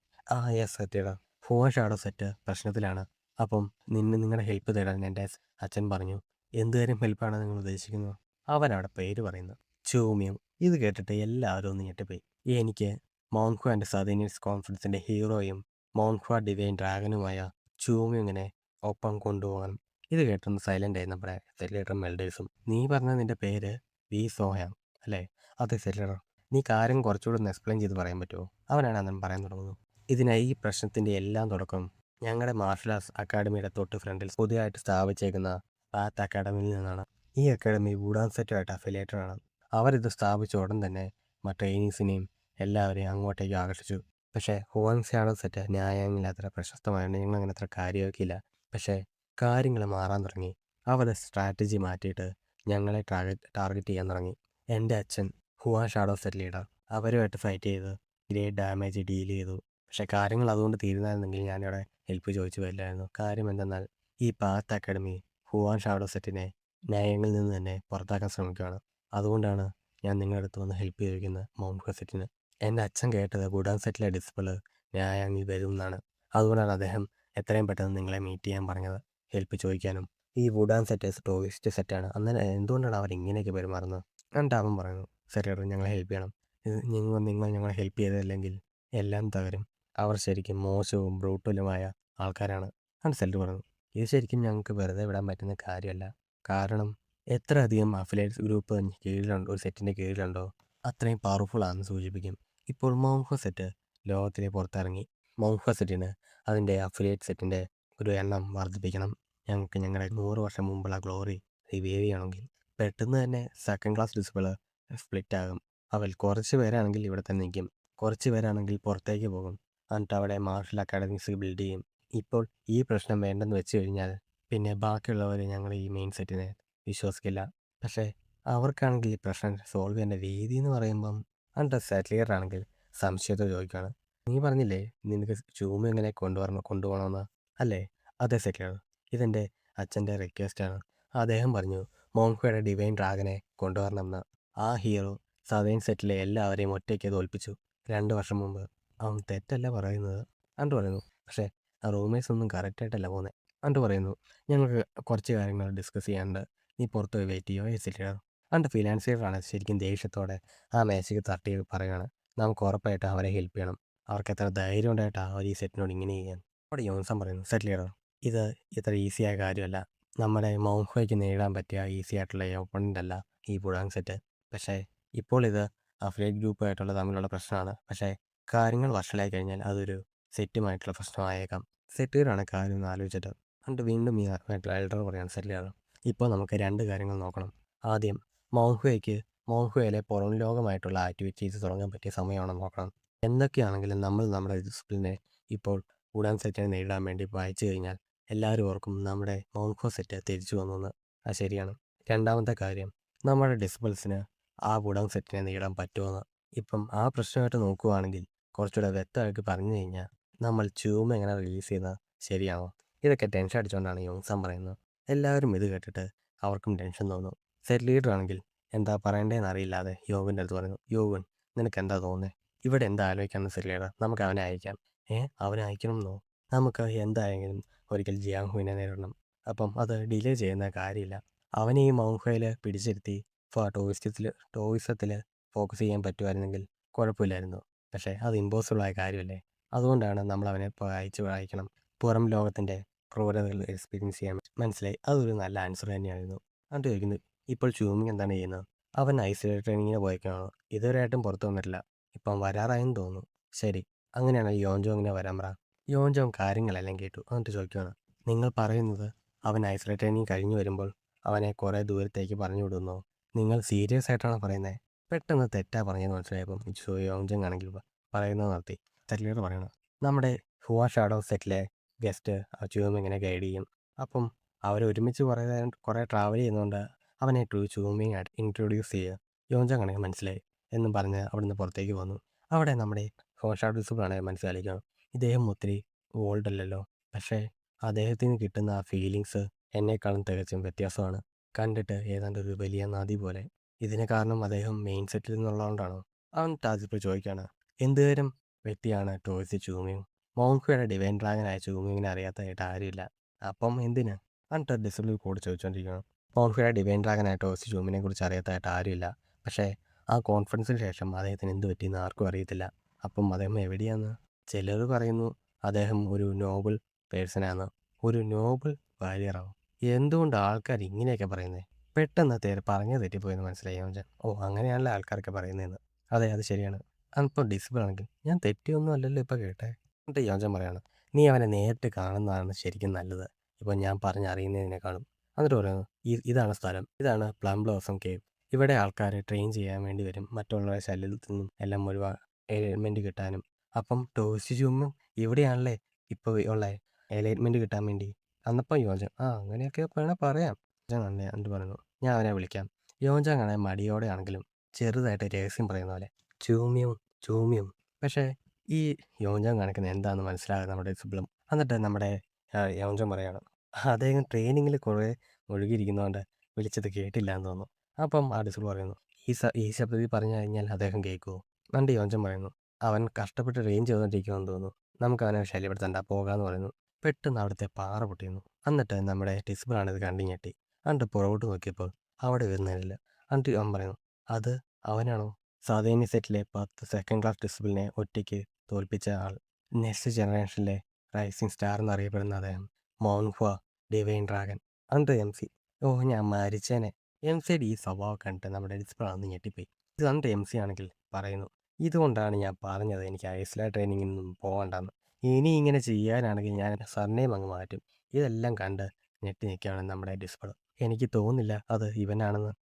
യെസ് സെറ്റ് ഹുവ ഷാഡോ സെറ്റ് പ്രശ്നത്തിലാണ്. അപ്പം നിങ്ങളുടെ ഹെൽപ്പ് തേടാൻ എൻ്റെ അച്ഛൻ പറഞ്ഞു. എന്തുതരം ഹെൽപ്പാണ് നിങ്ങൾ ഉദ്ദേശിക്കുന്നത്? അവനവിടെ പേര് പറയുന്നു. ചൂമിയും. ഇത് കേട്ടിട്ട് എല്ലാവരും ഒന്ന് ഞെട്ടിപ്പോയി. എനിക്ക് മോൺഹു ആൻഡ് സദേനിയൻസ് കോൺഫറൻസിൻ്റെ ഹീറോയും മോൺഹു ഡിവൈൻ ഡ്രാഗനുമായ ചൂമിയുങ്ങിനെ ഒപ്പം കൊണ്ടുപോകണം. ഇത് കേട്ടൊന്ന് സൈലൻ്റ് ആയി നമ്മുടെ സെറ്റിലേറ്റർ മെൽഡേഴ്സും. നീ പറഞ്ഞ നിന്റെ പേര് വി സോയാം അല്ലേ? അതെ സെറ്റിലേറ്റർ. നീ കാര്യം കുറച്ചുകൂടി ഒന്ന് എക്സ്പ്ലെയിൻ ചെയ്ത് പറയാൻ പറ്റുമോ? അവനാണ് അന്നേരം പറയാൻ തുടങ്ങുന്നു. ഇതിനായി ഈ പ്രശ്നത്തിൻ്റെ എല്ലാം തുടക്കം ഞങ്ങളുടെ മാർഷൽ ആർട്സ് അക്കാഡമിയുടെ തൊട്ട് ഫ്രണ്ടിൽ പുതിയതായിട്ട് സ്ഥാപിച്ചേക്കുന്ന പാത്ത് അക്കാഡമിയിൽ നിന്നാണ്. ഈ അക്കാഡമി വുഡാൻ സെറ്റുമായിട്ട് അഫിലിയേറ്റഡ് ആണ്. അവരിത് സ്ഥാപിച്ച ഉടൻ തന്നെ ട്രെയിനീസിനെയും എല്ലാവരെയും അങ്ങോട്ടേക്ക് ആകർഷിച്ചു. പക്ഷേ ഹുവാൻ ഷാഡോ സെറ്റ് ന്യായമില്ലാത്ര പ്രശസ്തമായതുകൊണ്ട് ഞങ്ങൾ അങ്ങനെ അത്ര കാര്യമാക്കിയില്ല. പക്ഷേ കാര്യങ്ങൾ മാറാൻ തുടങ്ങി. അവർ സ്ട്രാറ്റജി മാറ്റിയിട്ട് ഞങ്ങളെ ടാർഗറ്റ് ചെയ്യാൻ തുടങ്ങി. എൻ്റെ അച്ഛൻ ഹുവാൻ ഷാഡോ സെറ്റ് ലീഡർ അവരുമായിട്ട് ഫൈറ്റ് ചെയ്ത് ഗ്രേറ്റ് ഡാമേജ് ഡീൽ ചെയ്തു. പക്ഷേ കാര്യങ്ങൾ അതുകൊണ്ട് തീരുന്നായിരുന്നെങ്കിൽ ഞാനിവിടെ ഹെൽപ്പ് ചോദിച്ചു വരില്ലായിരുന്നു. കാര്യം എന്തെന്നാൽ ഈ പാത്ത് അക്കാഡമി ഹുവാൻ ഷാഡോ സെറ്റിനെ ന്യായങ്ങളിൽ നിന്ന് തന്നെ പുറത്താക്കാൻ ശ്രമിക്കുകയാണ്. അതുകൊണ്ടാണ് ഞാൻ നിങ്ങളുടെ അടുത്ത് വന്ന് ഹെൽപ്പ് ചോദിക്കുന്നത് മോൺഹു സെറ്റിന്. എൻ്റെ അച്ഛൻ കേട്ടത് വുഡാൻ സെറ്റിലെ ഡിസ്പ്ലേ ന്യായാങ്ങിൽ വരും എന്നാണ്. അതുകൊണ്ടാണ് അദ്ദേഹം എത്രയും പെട്ടെന്ന് നിങ്ങളെ മീറ്റ് ചെയ്യാൻ പറഞ്ഞത്, ഹെൽപ്പ് ചോദിക്കാനും. ഈ വുഡാൻ സെറ്റ് ടോയിസ്റ്റ് സെറ്റാണ്. അന്നേരം എന്തുകൊണ്ടാണ് അവർ ഇങ്ങനെയൊക്കെ പെരുമാറുന്നത്? എന്നിട്ട് അവൻ പറയുന്നു, സെറ്റിലേറ്റർ ഞങ്ങളെ ഹെൽപ്പ് ചെയ്യണം. നിങ്ങൾ ഞങ്ങളെ ഹെൽപ്പ് ചെയ്തില്ലെങ്കിൽ എല്ലാം തകരും. അവർ ശരിക്കും മോശവും ബ്രൂട്ടലുമായ ആൾക്കാരാണ്. ആണ് സെറ്റ് പറഞ്ഞു. ഇത് ശരിക്കും ഞങ്ങൾക്ക് വെറുതെ വിടാൻ പറ്റുന്ന കാര്യമല്ല. കാരണം എത്ര അധികം അഫിലിയേറ്റ്സ് ഗ്രൂപ്പ് കീഴിലുണ്ടോ, ഒരു സെറ്റിൻ്റെ കീഴിലുണ്ടോ അത്രയും പവർഫുൾ ആണെന്ന് സൂചിപ്പിക്കും. ഇപ്പോൾ മോൺഹു സെറ്റ് ലോകത്തിലെ പുറത്തിറങ്ങി. മോൺഹു സെറ്റിന് അതിൻ്റെ അഫിലിയേറ്റ് സെറ്റിൻ്റെ ഒരു എണ്ണം വർദ്ധിപ്പിക്കണം. ഞങ്ങൾക്ക് ഞങ്ങളുടെ 100 വർഷം മുമ്പുള്ള ഗ്ലോറി റിവൈവ് ചെയ്യണമെങ്കിൽ പെട്ടെന്ന് തന്നെ സെക്കൻഡ് ക്ലാസ് ഡിസ്പ്ലേ സ്പ്ലിറ്റ് ആകും. അവൽ കുറച്ച് പേരാണെങ്കിൽ ഇവിടെ തന്നെ നിൽക്കും, കുറച്ച് പേരാണെങ്കിൽ പുറത്തേക്ക് പോകും. എന്നിട്ട് അവിടെ മാർഷൽ അക്കാഡമീസ് ബിൽഡ് ചെയ്യും. ഇപ്പോൾ ഈ പ്രശ്നം വേണ്ടെന്ന് വെച്ച് കഴിഞ്ഞാൽ പിന്നെ ബാക്കിയുള്ളവർ ഞങ്ങൾ ഈ മെയിൻ സെറ്റിനെ വിശ്വസിക്കില്ല. പക്ഷേ അവർക്കാണെങ്കിൽ ഈ പ്രശ്നം സോൾവ് ചെയ്യേണ്ട രീതി എന്ന് പറയുമ്പം എന്നിട്ട് സെറ്റിലിയർ ആണെങ്കിൽ സംശയത്തോടെ ചോദിക്കുകയാണ്, നീ പറഞ്ഞില്ലേ നിനക്ക് ചൂമ എങ്ങനെ കൊണ്ടുപോകണമെന്ന് അല്ലേ? അതെ സെറ്റിലിയർ, ഇതെൻ്റെ അച്ഛൻ്റെ റിക്വസ്റ്റാണ്. അദ്ദേഹം പറഞ്ഞു മോൺഹുയുടെ ഡിവൈൻ ഡ്രാഗനെ കൊണ്ടുവരണമെന്ന്. ആ ഹീറോ സദേൺ സെറ്റിലെ എല്ലാവരെയും ഒറ്റയ്ക്ക് തോൽപ്പിച്ചു 2 വർഷം മുമ്പ്. അവൻ തെറ്റല്ല പറയുന്നത് എന്നിട്ട് പറയുന്നു. പക്ഷേ ആ റൂമേഴ്സ് ഒന്നും കറക്റ്റായിട്ടല്ല പോകുന്നത് എന്നിട്ട് പറയുന്നു. ഞങ്ങൾക്ക് കുറച്ച് കാര്യങ്ങൾ ഡിസ്കസ് ചെയ്യാനുണ്ട്. നീ പുറത്ത് പോയി വെയിറ്റ് ചെയ്യുമോ സെറ്റിലിയർ? എന്നിട്ട് ഫിനാൻസിയറാണ് ശരിക്കും ദേഷ്യത്തോടെ ആ മേശയ്ക്ക് തട്ടി പറയുകയാണ്, നമുക്ക് ഉറപ്പായിട്ടും അവരെ ഹെൽപ്പ് ചെയ്യണം. അവർക്ക് എത്ര ധൈര്യം ഉണ്ടായിട്ടാണ് അവർ ഈ സെറ്റിനോട് ഇങ്ങനെ ചെയ്യാൻ. അവിടെ യോൺസൺ പറയുന്നു, സെറ്റിലിയർ ഇത് ഇത്ര ഈസിയായ കാര്യമല്ല. നമ്മുടെ മോൺഹോയ്ക്ക് നേരിടാൻ പറ്റിയ ഈസി ആയിട്ടുള്ള ഓപ്പണൻ്റ് അല്ല ഈ വുഡാൻ സെറ്റ്. പക്ഷേ ഇപ്പോൾ ഇത് അഫിലിയേറ്റ് ഗ്രൂപ്പുമായിട്ടുള്ള തമ്മിലുള്ള പ്രശ്നമാണ്. പക്ഷേ കാര്യങ്ങൾ വഷളായി കഴിഞ്ഞാൽ അതൊരു സെറ്റുമായിട്ടുള്ള പ്രശ്നമായേക്കാം. സെറ്റിലാണ് കാര്യം ഒന്ന് ആലോചിച്ചിട്ട് എന്നിട്ട് വീണ്ടും ഈ എൽഡർ പറയാണ്, സെറ്റിലിയർ ഇപ്പോൾ നമുക്ക് 2 കാര്യങ്ങൾ നോക്കണം. ആദ്യം മോൺഹുവയിലെ പുറം ലോകമായിട്ടുള്ള ആക്ടിവിറ്റീസ് തുടങ്ങാൻ പറ്റിയ സമയമാണെന്ന് നോക്കണം. എന്തൊക്കെയാണെങ്കിലും നമ്മൾ നമ്മുടെ ഡിസിപ്ലിനെ ഇപ്പോൾ വുഡാൻ സെറ്റിനെ നേരിടാൻ വേണ്ടി വായിച്ചു കഴിഞ്ഞാൽ എല്ലാവരും ഓർക്കും നമ്മുടെ മോൺഹു സെറ്റ് തിരിച്ചു വന്നു. അത് ശരിയാണ്. രണ്ടാമത്തെ കാര്യം, നമ്മുടെ ഡിസിപ്പിൾസിന് ആ വുഡാൻ സെറ്റിനെ നേരിടാൻ പറ്റുമെന്ന്. ഇപ്പം ആ പ്രശ്നമായിട്ട് നോക്കുകയാണെങ്കിൽ കുറച്ചുകൂടെ വ്യക്തമായിട്ട് പറഞ്ഞു കഴിഞ്ഞാൽ നമ്മൾ ചൂമ എങ്ങനെ റിലീസ് ചെയ്യുന്നത് ശരിയാണോ? ഇതൊക്കെ ടെൻഷൻ അടിച്ചുകൊണ്ടാണ് യോങ്സാൻ പറയുന്നത്. എല്ലാവരും ഇത് കേട്ടിട്ട് അവർക്കും ടെൻഷൻ തോന്നും. സെറ്റ് ലീഡർ ആണെങ്കിൽ എന്താ പറയേണ്ടതെന്ന് അറിയില്ലാതെ യോഗൻ്റെ അടുത്ത് പറഞ്ഞു, യോഗൻ നിനക്ക് എന്താ തോന്നുന്നത്? ഇവിടെ എന്താ ആലോചിക്കാമെന്ന് സെറ്റ് ലീഡർ? നമുക്ക് അവനെ അയക്കാം. അവനെ അയക്കണമെന്നോ? നമുക്ക് എന്തായെങ്കിലും ഒരിക്കൽ ജിയാങ്ഹുവിനെ നേരിടണം. അപ്പം അത് ഡിലേ ചെയ്യുന്ന കാര്യമില്ല. അവനെ ഈ മൗങ്ഹയിൽ പിടിച്ചിരുത്തി ടോയിസത്തിൽ ഫോക്കസ് ചെയ്യാൻ പറ്റുമായിരുന്നെങ്കിൽ കുഴപ്പമില്ലായിരുന്നു. പക്ഷേ അത് ഇമ്പോസിബിളായ കാര്യമല്ലേ? അതുകൊണ്ടാണ് നമ്മൾ അവനെ ഇപ്പോൾ അയക്കണം. പുറം ലോകത്തിൻ്റെ ക്രൂരതകൾ എക്സ്പീരിയൻസ് ചെയ്യാൻ. മനസ്സിലായി. അതൊരു നല്ല ആൻസർ തന്നെയായിരുന്നു. അത് ചോദിക്കുന്നത്, ഇപ്പോൾ ചൂമിങ് എന്താണ് ചെയ്യുന്നത്? അവൻ ഐസൊലേറ്റ് ട്രെയിനിങ്ങിന് പോയേക്കാണോ? ഇതുവരെയായിട്ടും പുറത്തു വന്നിട്ടില്ല. ഇപ്പം വരാറായെന്ന് തോന്നുന്നു. ശരി, അങ്ങനെയാണെങ്കിൽ യോൻജോങ്ങിനെ വരാൻ പറ. യോൻജോങ് കാര്യങ്ങളെല്ലാം കേട്ടു. എന്നിട്ട് ചോദിക്കുകയാണ്, നിങ്ങൾ പറയുന്നത് അവൻ ഐസൊലേറ്റ് ട്രെയിനിങ് കഴിഞ്ഞു വരുമ്പോൾ അവനെ കുറേ ദൂരത്തേക്ക് പറഞ്ഞു വിടുന്നോ? നിങ്ങൾ സീരിയസ് ആയിട്ടാണ് പറയുന്നത്? പെട്ടെന്ന് തെറ്റാ പറഞ്ഞതെന്ന് മനസ്സിലായപ്പം യോങ്ജോങ് ആണെങ്കിൽ പറയുന്നത് നിർത്തി. സെറ്റിലർ പറയണം, നമ്മുടെ ഹുവാ ഷാഡോ സെറ്റിലെ ഗസ്റ്റ് ചൂമിങ്ങിനെ ഗൈഡ് ചെയ്യും. അപ്പം അവർ ഒരുമിച്ച് കുറേ ട്രാവൽ ചെയ്യുന്നതുകൊണ്ട് അവനെ ചൂമിങ് ഇൻട്രൊഡ്യൂസ് ചെയ്യുക. യോങ്ജോങ് ആണെങ്കിൽ മനസ്സിലായി എന്നും പറഞ്ഞ് അവിടുന്ന് പുറത്തേക്ക് വന്നു. അവിടെ നമ്മുടെ ഹുവാ ഷാഡോ ഡിസിപ്പിളാണ് മനസ്സിലാക്കിക്കണം, ഇദ്ദേഹം ഒത്തിരി ഓൾഡ് അല്ലല്ലോ. പക്ഷേ അദ്ദേഹത്തിന് കിട്ടുന്ന ആ ഫീലിങ്സ് എന്നെക്കാളും തികച്ചും വ്യത്യാസമാണ്. കണ്ടിട്ട് ഏതാണ്ട് ഒരു വലിയ നദി പോലെ. ഇതിന് കാരണം അദ്ദേഹം മെയിൻ സെറ്റിൽ നിന്നുള്ളതുകൊണ്ടാണോ? അവൻ ടാജിപ്പോൾ ചോദിക്കുകയാണ്, എന്തുതരം വ്യക്തിയാണ് ടോയ്സ് ചൂമിങ്? മോൺഹുയുടെ ഡിവൈൻ ഡ്രാഗനായ ചൂമിങ്ങിനെ അറിയാത്തതായിട്ട് ആരുമില്ല. അപ്പം എന്തിന്? എന്നിട്ട് ഡിസിപ്ലിൻ കൂടെ ചോദിച്ചുകൊണ്ടിരിക്കണം. മോൺഫിയുടെ ഡിവൈൻ ഡ്രാഗനായിട്ടോ ജൂമിനെ കുറിച്ച് അറിയാത്തതായിട്ട് ആരുമില്ല. പക്ഷേ ആ കോൺഫറൻസിന് ശേഷം അദ്ദേഹത്തിന് എന്ത് പറ്റിയെന്ന് ആർക്കും അറിയത്തില്ല. അപ്പം അദ്ദേഹം എവിടെയാന്ന്? ചിലർ പറയുന്നു അദ്ദേഹം ഒരു നോബൽ പേഴ്സണാണ്. ഒരു നോബൽ വാരിയറോ? എന്തുകൊണ്ട് ആൾക്കാർ ഇങ്ങനെയൊക്കെ പറയുന്നത്? പെട്ടെന്ന് പറഞ്ഞു തെറ്റിപ്പോയെന്ന് മനസ്സിലായി യോഞ്ചാൻ. ഓ, അങ്ങനെയാണല്ലോ ആൾക്കാരൊക്കെ പറയുന്നതെന്ന്. അതെ, അത് ശരിയാണ്. അപ്പോൾ ഡിസിബിൾ ആണെങ്കിൽ ഞാൻ തെറ്റിയൊന്നും അല്ലല്ലോ ഇപ്പോൾ കേട്ടെ. എന്നിട്ട് യോഞ്ചാൻ പറയാണ്, നീ അവനെ നേരിട്ട് കാണുന്നതാണ് ശരിക്കും നല്ലത്. ഇപ്പോൾ ഞാൻ പറഞ്ഞറിയുന്നതിനേക്കാളും. എന്നിട്ട് പറയുന്നു, ഇതാണ് സ്ഥലം, ഇതാണ് പ്ലം ബ്ലോസം കേവ്. ഇവിടെ ആൾക്കാർ ട്രെയിൻ ചെയ്യാൻ വേണ്ടി വരും, മറ്റുള്ളവരുടെ ശല്യത്തിൽ നിന്നും എല്ലാം ഒരു എലൈറ്റ്മെൻറ്റ് കിട്ടാനും. അപ്പം ടോസിജുമും ഇവിടെയാണല്ലേ ഇപ്പോൾ ഉള്ള എലൈറ്റ്മെൻറ്റ് കിട്ടാൻ വേണ്ടി. അന്നപ്പം യോഞ്ചാൻ, അങ്ങനെയൊക്കെ വേണേൽ പറയാം. യോഞ്ചാൻ തന്നെ എന്നിട്ട് പറയുന്നു, ഞാൻ അവനെ വിളിക്കാം. യോഞ്ചാൻ കാണാൻ മടിയോടെ ആണെങ്കിലും ചെറുതായിട്ട് രഹസ്യം പറയുന്ന പോലെ ചൂമ്യവും ചൂമ്യവും. പക്ഷേ ഈ യോഞ്ചാൻ കാണിക്കുന്നത് എന്താണെന്ന് മനസ്സിലാകാതെ നമ്മുടെ ഡിസിബിളും. എന്നിട്ട് നമ്മുടെ യോഞ്ചാൻ പറയാണ്, അദ്ദേഹം ട്രെയിനിങ്ങിൽ കുറേ മുഴുകിയിരിക്കുന്നതുകൊണ്ട് വിളിച്ചത് കേട്ടില്ല എന്ന് തോന്നുന്നു. അപ്പം ആ ഡിസിബിൾ പറയുന്നു, ഈ ശബ്ദത്തിൽ പറഞ്ഞു കഴിഞ്ഞാൽ അദ്ദേഹം കേൾക്കുമോ? എന്നിട്ട് യോഞ്ചാൻ പറയുന്നു, അവൻ കഷ്ടപ്പെട്ട് ട്രെയിൻ ചെയ്തുകൊണ്ടിരിക്കുമെന്ന് തോന്നുന്നു, നമുക്ക് അവനെ ശല്യപ്പെടുത്തണ്ട, പോകാമെന്ന് പറയുന്നു. പെട്ടെന്ന് അവിടുത്തെ പാറ പൊട്ടിയുന്നു. എന്നിട്ട് നമ്മുടെ ഡിസിബിളാണ് ഇത് കണ്ടു ഞെട്ടി. എന്നിട്ട് പുറകോട്ട് നോക്കിയപ്പോൾ അവിടെ വരുന്നില്ല. എന്നിട്ട് അവൻ പറയുന്നു, അത് അവനാണോ? സാദേനി സെറ്റിലെ 10 സെക്കൻഡ് ക്ലാസ് ഡിസിബിളിനെ ഒറ്റയ്ക്ക് തോൽപ്പിച്ച ആൾ. നെക്സ്റ്റ് ജനറേഷനിലെ റൈസിംഗ് സ്റ്റാർ എന്നറിയപ്പെടുന്ന അദ്ദേഹം. മോൺഹ്വ ഡിവൈൻ ഡ്രാഗൻ. എന്നിട്ട് MC, ഓ ഞാൻ മരിച്ചേനെ. MCയുടെ ഈ സ്വഭാവം കണ്ടിട്ട് നമ്മുടെ ഡിസിബിളാണെന്ന് ഞെട്ടിപ്പോയി. ഇത് കണ്ടിട്ട് MC ആണെങ്കിൽ പറയുന്നു, ഇതുകൊണ്ടാണ് ഞാൻ പറഞ്ഞത് എനിക്ക് ഐസ്ലാ ട്രെയിനിങ്ങിനൊന്നും പോകണ്ടെന്ന്. ഇനി ഇങ്ങനെ ചെയ്യാനാണെങ്കിൽ ഞാൻ സർനെയിം അങ്ങ് മാറ്റും. ഇതെല്ലാം കണ്ട് ഞെട്ടി നിൽക്കുകയാണ് നമ്മുടെ ഡിസിബിൾ. എനിക്ക് തോന്നുന്നില്ല അത് ഇവനാണെന്ന്.